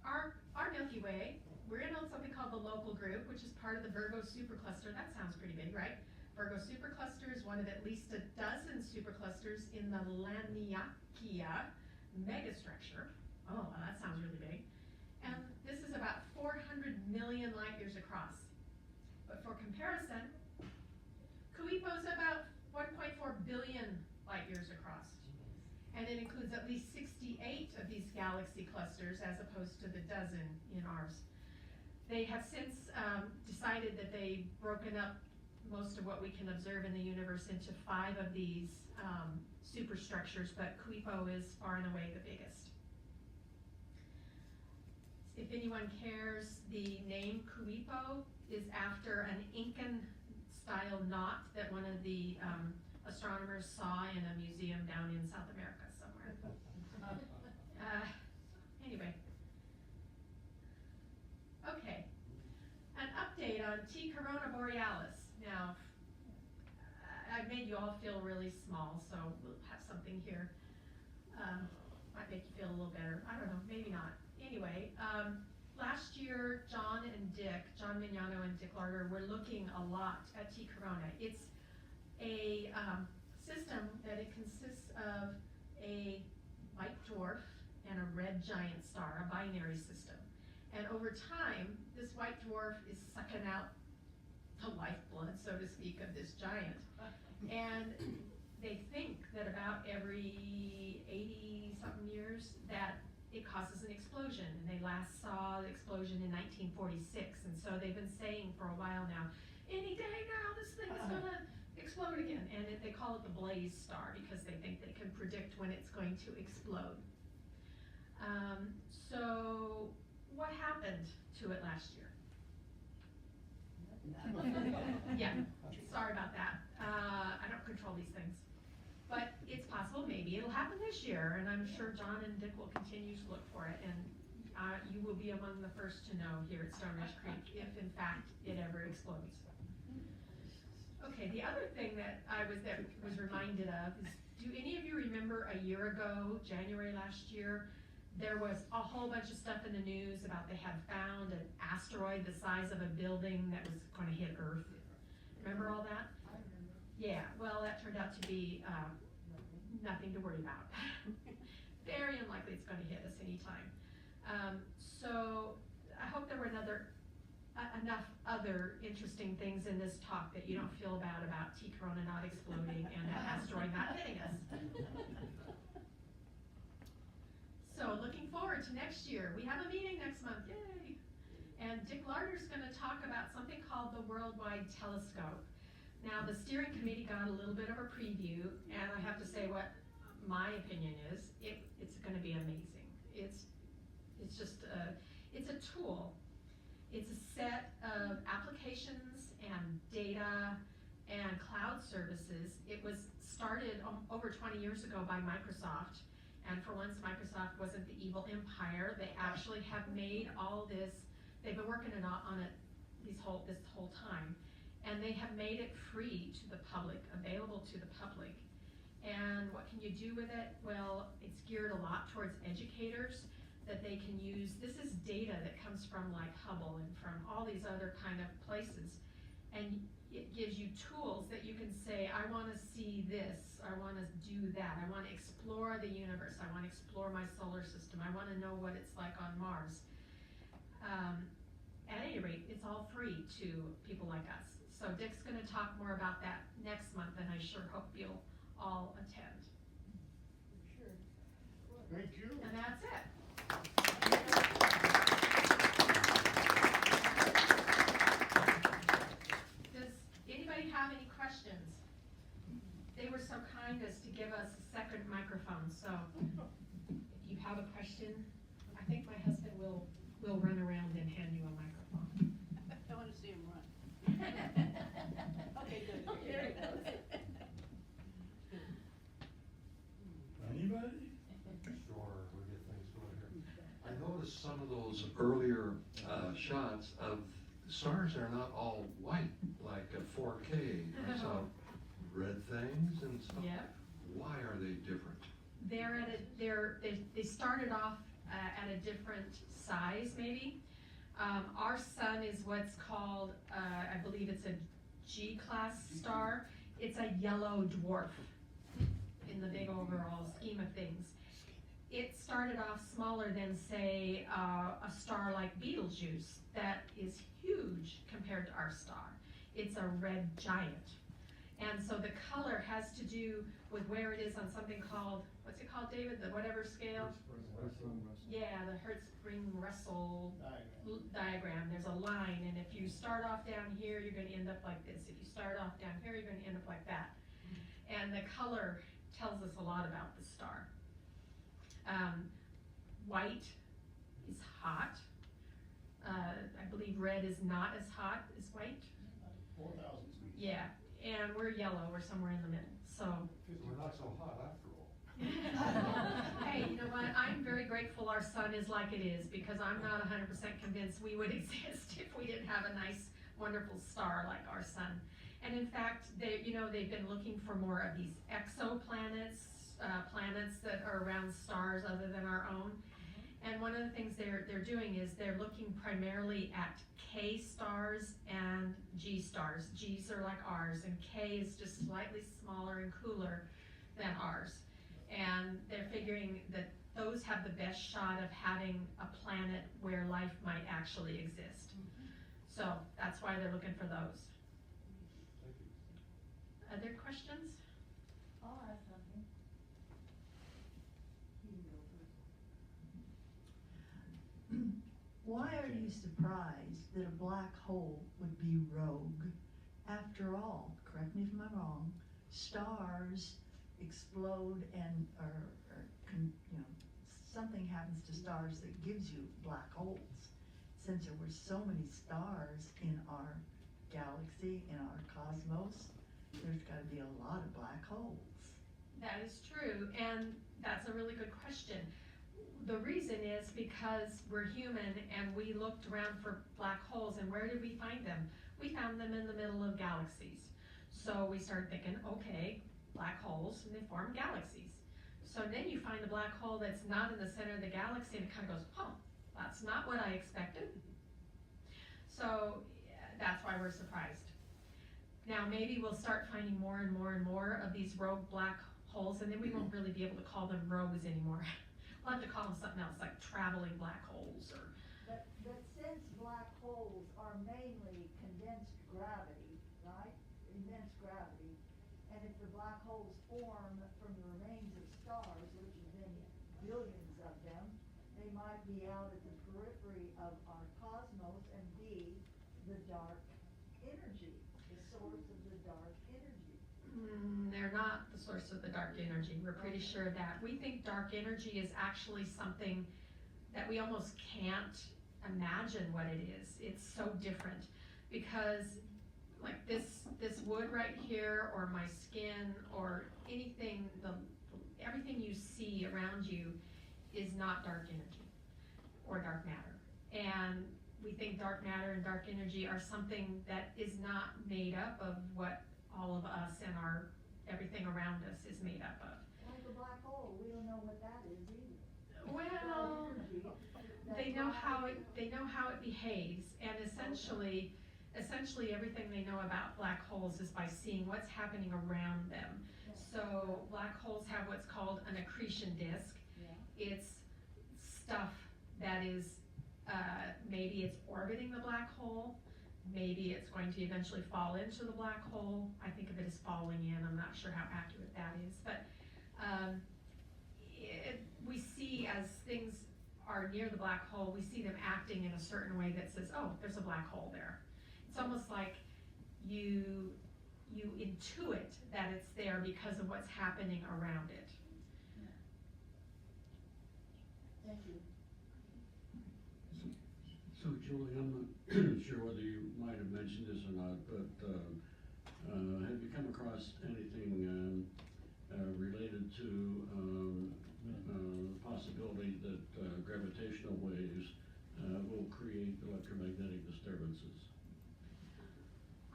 Speaker 1: our Milky Way, we're in something called the local group, which is part of the Virgo supercluster. That sounds pretty big, right? Virgo supercluster is one of at least a dozen superclusters in the Laniakea megastructure. Oh, well, that sounds really big. And this is about 400 million light years across. But for comparison, Kuipo's about 1.4 billion light years across. And it includes at least 68 of these galaxy clusters as opposed to the dozen in ours. They have since decided that they've broken up most of what we can observe in the universe into 5 of these superstructures, but Kuipo is far and away the biggest. If anyone cares, the name Kuipo is after an Incan-style knot that one of the astronomers saw in a museum down in South America somewhere. Anyway. Okay. An update on T. Corona Borealis. Now, I've made you all feel really small, so we'll have something here. Might make you feel a little better. I don't know, maybe not. Anyway, last year, John Mignano and Dick Larder were looking a lot at T. Corona. It's a system that it consists of a white dwarf and a red giant star, a binary system. And over time, this white dwarf is sucking out the lifeblood, so to speak, of this giant. And they think that about every 80-something years that it causes an explosion. And they last saw the explosion in 1946. And so they've been saying for a while now, any day now this thing is going to explode again. And they call it the blaze star because they think they can predict when it's going to explode. So what happened to it last year? Yeah, sorry about that. I don't control these things. But it's possible maybe it'll happen this year, and I'm sure John and Dick will continue to look for it, and you will be among the first to know here at Stone Ridge Creek if in fact it ever explodes. Okay, the other thing that I was reminded of is, do any of you remember a year ago, January last year, there was a whole bunch of stuff in the news about they had found an asteroid the size of a building that was going to hit Earth. Remember all that?
Speaker 5: I remember.
Speaker 1: Yeah, well, that turned out to be nothing to worry about. Very unlikely it's going to hit us anytime. So I hope there were enough other interesting things in this talk that you don't feel bad about T. Corona not exploding and that asteroid not hitting us. So looking forward to next year. We have a meeting next month, yay! And Dick Larder's going to talk about something called the Worldwide Telescope. Now, the steering committee got a little bit of a preview, and I have to say what my opinion is. It's going to be amazing. It's just it's a tool. It's a set of applications and data and cloud services. It was started over 20 years ago by Microsoft. And for once, Microsoft wasn't the evil empire. They actually have made all this. They've been working on it this whole time. And they have made it free to the public, available to the public. And what can you do with it? Well, it's geared a lot towards educators that they can use. This is data that comes from like Hubble and from all these other kind of places. And it gives you tools that you can say, I want to see this I wanna do that, I wanna explore the universe, I wanna explore my solar system, I wanna know what it's like on Mars. At any rate, it's all free to people like us. So Dick's gonna talk more about that next month, and I sure hope you'll all attend.
Speaker 5: Sure.
Speaker 2: Thank you.
Speaker 1: And that's it. Does anybody have any questions? They were so kind as to give us a second microphone, so if you have a question, I think my husband will run around and hand you a microphone.
Speaker 6: I wanna see him run. Okay, good.
Speaker 1: There he goes.
Speaker 7: Anybody?
Speaker 8: Sure, we'll get things going here. I noticed some of those earlier shots of stars are not all white, like a 4K. I saw red things and stuff.
Speaker 1: Yep.
Speaker 8: Why are they different?
Speaker 1: They started off at a different size, maybe. Our sun is what's called, I believe it's a G-class star. It's a yellow dwarf in the big overall scheme of things. It started off smaller than, say, a star like Betelgeuse that is huge compared to our star. It's a red giant. And so the color has to do with where it is on something called, what's it called, David? The whatever scale? Yeah, the Hertzsprung-Russell diagram. There's a line, and if you start off down here, you're going to end up like this. If you start off down here, you're going to end up like that. And the color tells us a lot about the star. White is hot. I believe red is not as hot as white.
Speaker 2: 4,000 speeds.
Speaker 1: Yeah, and we're yellow. We're somewhere in the middle. So.
Speaker 8: We're not so hot after all.
Speaker 1: Hey, you know what? I'm very grateful our sun is like it is, because I'm not 100% convinced we would exist if we didn't have a nice, wonderful star like our sun. And in fact, they've been looking for more of these exoplanets, planets that are around stars other than our own. And one of the things they're doing is they're looking primarily at K stars and G stars. G's are like ours, and K is just slightly smaller and cooler than ours. And they're figuring that those have the best shot of having a planet where life might actually exist. So that's why they're looking for those.
Speaker 8: Thank you.
Speaker 1: Other questions?
Speaker 5: I'll ask something. You can go first. Why are you surprised that a black hole would be rogue? After all, correct me if I'm wrong, stars explode and something happens to stars that gives you black holes. Since there were so many stars in our galaxy, in our cosmos, there's got to be a lot of black holes.
Speaker 1: That is true, and that's a really good question. The reason is because we're human and we looked around for black holes, and where did we find them? We found them in the middle of galaxies. So we started thinking, okay, black holes, and they form galaxies. So then you find a black hole that's not in the center of the galaxy, and it kind of goes, oh, that's not what I expected. So that's why we're surprised. Now maybe we'll start finding more and more and more of these rogue black holes, and then we won't really be able to call them rogues anymore. We'll have to call them something else, like traveling black holes, or.
Speaker 5: But since black holes are mainly condensed gravity, right? Immense gravity, and if the black holes form from the remains of stars, which have been billions of them, they might be out at the periphery of our cosmos and be the dark energy, the source of the dark energy.
Speaker 1: They're not the source of the dark energy. We're pretty sure of that. We think dark energy is actually something that we almost can't imagine what it is. It's so different, because like this wood right here, or my skin, or anything, everything you see around you is not dark energy or dark matter. And we think dark matter and dark energy are something that is not made up of what all of us and everything around us is made up of.
Speaker 5: Like a black hole, we don't know what that is either.
Speaker 1: Well,
Speaker 5: Dark energy,
Speaker 1: they know how it behaves, and essentially essentially everything they know about black holes is by seeing what's happening around them. So black holes have what's called an accretion disk.
Speaker 5: Yeah.
Speaker 1: It's stuff that is, maybe it's orbiting the black hole, maybe it's going to eventually fall into the black hole. I think of it as falling in, I'm not sure how accurate that is, but we see as things are near the black hole, we see them acting in a certain way that says, oh, there's a black hole there. It's almost like you intuit that it's there because of what's happening around it.
Speaker 5: Thank you.
Speaker 6: So Julie, I'm not sure whether you might have mentioned this or not, but have you come across anything related to the possibility that gravitational waves will create electromagnetic disturbances?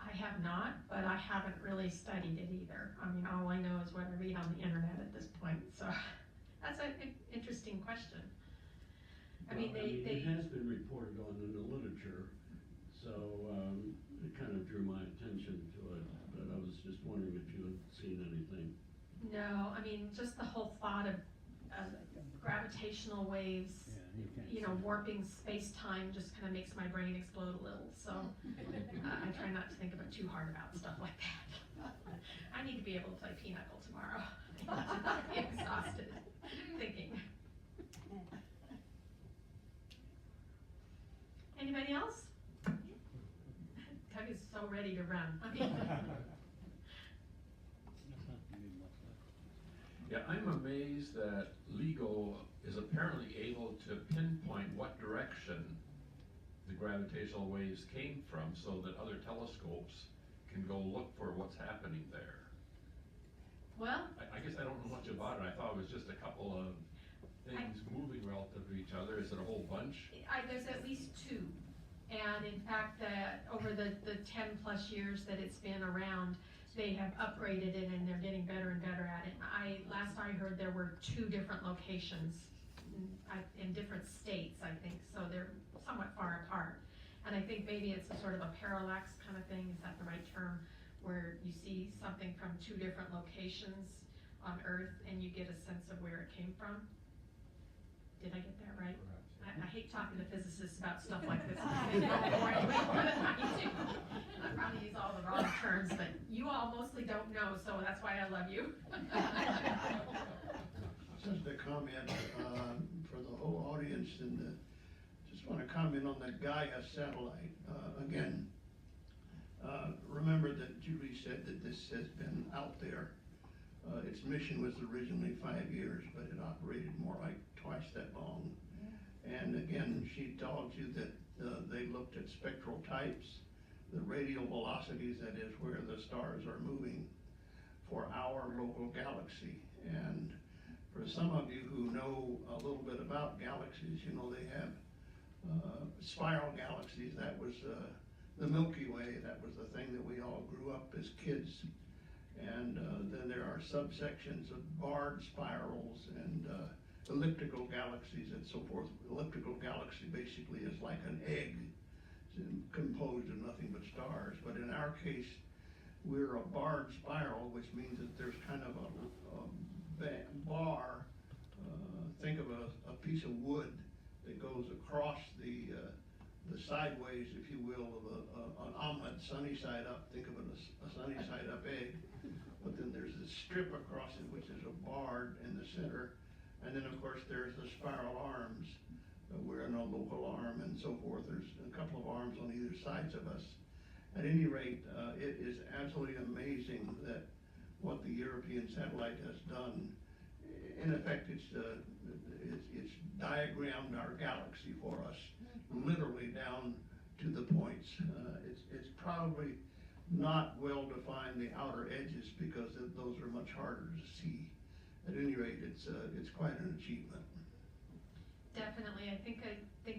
Speaker 1: I have not, but I haven't really studied it either. I mean, all I know is what I read on the internet at this point, so that's an interesting question.
Speaker 6: It has been reported on in the literature, so it kind of drew my attention to it, but I was just wondering if you had seen anything.
Speaker 1: No, I mean, just the whole thought of gravitational waves, warping space-time just kind of makes my brain explode a little, so I try not to think about too hard about stuff like that. I need to be able to play pinochle tomorrow. I need to not be exhausted thinking. Anybody else? Doug is so ready to run.
Speaker 4: Yeah, I'm amazed that LIGO is apparently able to pinpoint what direction the gravitational waves came from so that other telescopes can go look for what's happening there.
Speaker 1: Well,
Speaker 4: I guess I don't know much about it. I thought it was just a couple of things moving relative to each other. Is it a whole bunch?
Speaker 1: there's at least two. And in fact, over the 10 plus years that it's been around, they have upgraded it and they're getting better and better at it. Last I heard there were 2 different locations in different states, I think, so they're somewhat far apart. And I think maybe it's a sort of a parallax kind of thing, is that the right term? Where you see something from 2 different locations on Earth and you get a sense of where it came from. Did I get that right? I hate talking to physicists about stuff like this. I probably use all the wrong terms, but you all mostly don't know, so that's why I love you.
Speaker 2: Just a comment for the whole audience, and just want to comment on the Gaia satellite. Again, remember that Julie said that this has been out there. Its mission was originally 5 years, but it operated more like twice that long. And again, she told you that they looked at spectral types, the radial velocities, that is where the stars are moving, for our local galaxy. And for some of you who know a little bit about galaxies, you know they have spiral galaxies. That was the Milky Way. That was the thing that we all grew up as kids. And then there are subsections of barred spirals and elliptical galaxies and so forth. Elliptical galaxy basically is like an egg. It's composed of nothing but stars. But in our case, we're a barred spiral, which means that there's kind of a bar. Think of a piece of wood that goes across the sideways, if you will, of an omelet, sunny side up. Think of it as a sunny side up egg. But then there's this strip across it, which is a barred in the center. And then, of course, there's the spiral arms. We're in a local arm and so forth. There's a couple of arms on either sides of us. At any rate, it is absolutely amazing that what the European satellite has done. In effect, it's diagrammed our galaxy for us, literally down to the points. It's probably not well defined the outer edges because those are much harder to see. At any rate, it's quite an achievement.
Speaker 1: Definitely, I think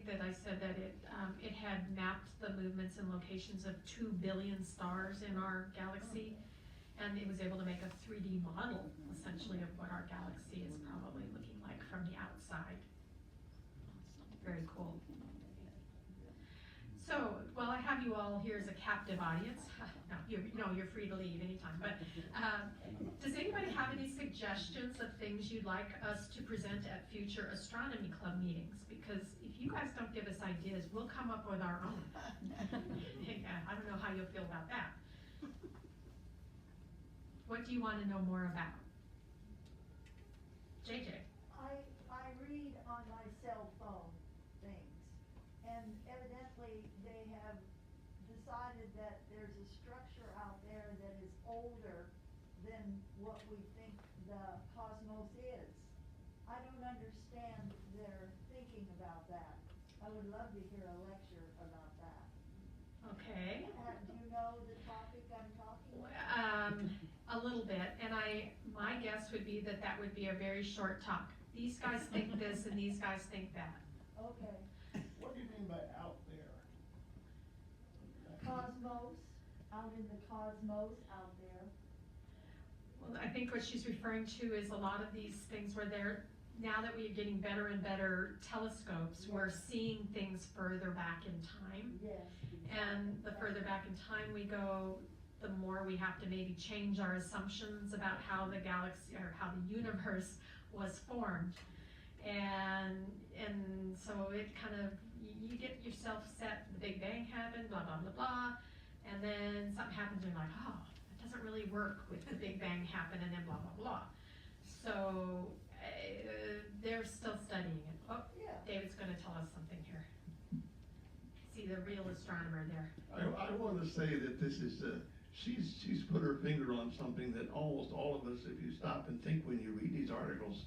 Speaker 1: that I said that it had mapped the movements and locations of 2 billion stars in our galaxy, and it was able to make a 3D model, essentially, of what our galaxy is probably looking like from the outside. Very cool. So, while I have you all here as a captive audience, no, you're free to leave anytime, but, does anybody have any suggestions of things you'd like us to present at future Astronomy Club meetings? Because if you guys don't give us ideas, we'll come up with our own. Yeah, I don't know how you'll feel about that. What do you want to know more about? JJ?
Speaker 5: I read on my cell phone things, and evidently they have decided that there's a structure out there that is older than what we think the cosmos is. I don't understand their thinking about that. I would love to hear a lecture about that.
Speaker 1: Okay.
Speaker 5: Do you know the topic I'm talking about?
Speaker 1: A little bit, and my guess would be that that would be a very short talk. These guys think this and these guys think that.
Speaker 5: Okay.
Speaker 2: What do you mean by out there?
Speaker 5: Cosmos, out in the cosmos, out there.
Speaker 1: Well, I think what she's referring to is a lot of these things where now that we are getting better and better telescopes, we're seeing things further back in time.
Speaker 5: Yes.
Speaker 1: And the further back in time we go, the more we have to maybe change our assumptions about how the galaxy, or how the universe was formed. And so it kind of, you get yourself set, the Big Bang happened, blah, blah, blah, blah, and then something happens and you're like, oh, it doesn't really work with the Big Bang happen and then blah, blah, blah. So they're still studying it. Oh,
Speaker 5: Yeah.
Speaker 1: David's gonna tell us something here. See the real astronomer there.
Speaker 2: I want to say that this is, she's put her finger on something that almost all of us, if you stop and think when you read these articles,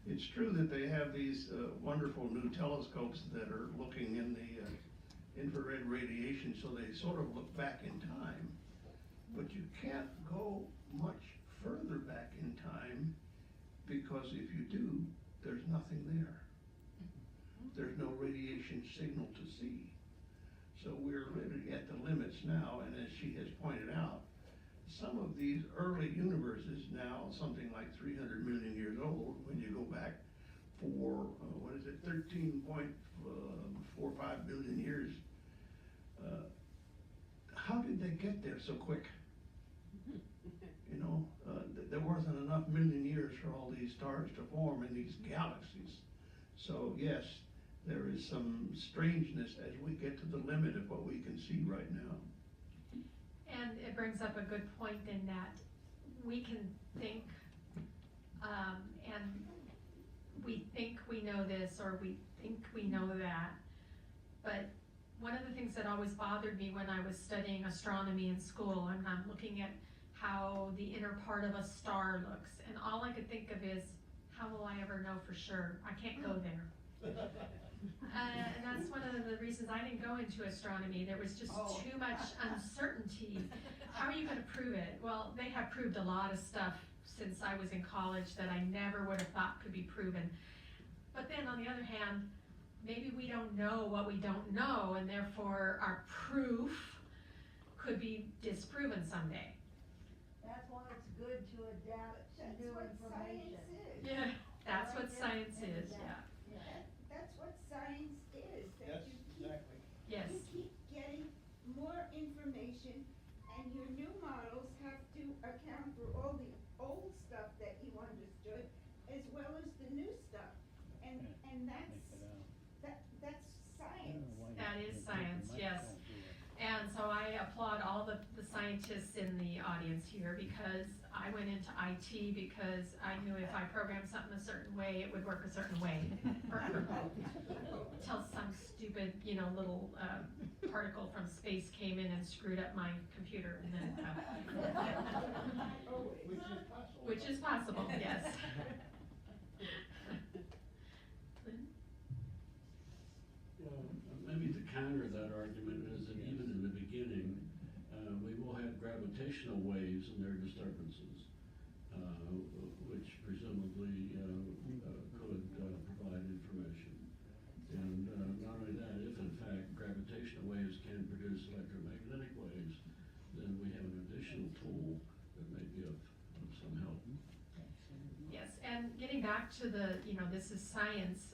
Speaker 2: it's true that they have these wonderful new telescopes that are looking in the infrared radiation, so they sort of look back in time. But you can't go much further back in time, because if you do, there's nothing there. There's no radiation signal to see. So we're really at the limits now, and as she has pointed out, some of these early universes now, something like 300 million years old, when you go back for, 13.45 billion years, how did they get there so quick? You know, there wasn't enough million years for all these stars to form in these galaxies. So yes, there is some strangeness as we get to the limit of what we can see right now.
Speaker 1: And it brings up a good point in that we can think, and we think we know this, or we think we know that, but one of the things that always bothered me when I was studying astronomy in school, and I'm looking at how the inner part of a star looks, and all I could think of is, how will I ever know for sure? I can't go there. And that's one of the reasons I didn't go into astronomy. There was just too much uncertainty. How are you going to prove it? Well, they have proved a lot of stuff since I was in college that I never would have thought could be proven. But then on the other hand, maybe we don't know what we don't know, and therefore our proof could be disproven someday.
Speaker 5: That's why it's good to adapt to
Speaker 7: That's
Speaker 5: new
Speaker 7: what
Speaker 5: information.
Speaker 7: science is.
Speaker 1: Yeah, that's what
Speaker 5: Right,
Speaker 1: science
Speaker 5: and
Speaker 1: is, yeah.
Speaker 5: adapt. Yeah.
Speaker 7: That's what science is, that
Speaker 2: Yes,
Speaker 7: you keep,
Speaker 2: exactly.
Speaker 1: Yes.
Speaker 7: you keep getting more information, and your new models have to account for all the old stuff that you understood, as well as the new stuff. And that's science.
Speaker 1: That is science, yes. And so I applaud all the scientists in the audience here, because I went into IT because I knew if I programmed something a certain way, it would work a certain way. Till some stupid, little particle from space came in and screwed up my computer, and then,
Speaker 2: Which is possible.
Speaker 1: yes. Lynn?
Speaker 6: Maybe to counter that argument is that even in the beginning, we will have gravitational waves and their disturbances, which presumably could provide information. And not only that, if in fact gravitational waves can produce electromagnetic waves, then we have an additional tool that may be of some help.
Speaker 1: Yes, and getting back to the, this is science,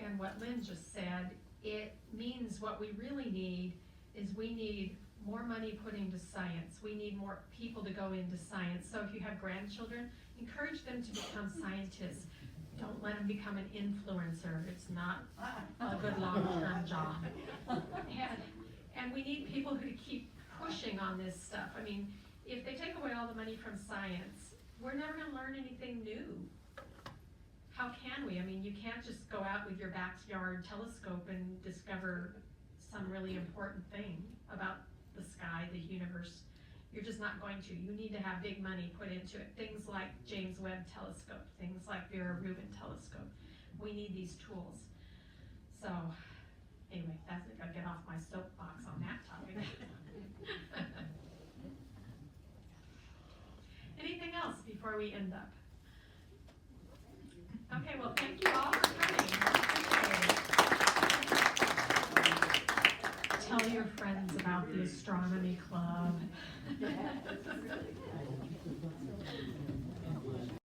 Speaker 1: and what Lynn just said, it means what we really need is we need more money put into science. We need more people to go into science. So if you have grandchildren, encourage them to become scientists. Don't let them become an influencer. It's not a good long-term job. And we need people who keep pushing on this stuff. I mean, if they take away all the money from science, we're never gonna learn anything new. How can we? I mean, you can't just go out with your backyard telescope and discover some really important thing about the sky, the universe. You're just not going to. You need to have big money put into it. Things like James Webb Telescope, things like Vera Rubin Telescope. We need these tools. So, anyway, that's it. I'll get off my soapbox on that topic. Anything else before we end up? Okay, well, thank you all for coming. Tell your friends about the Astronomy Club.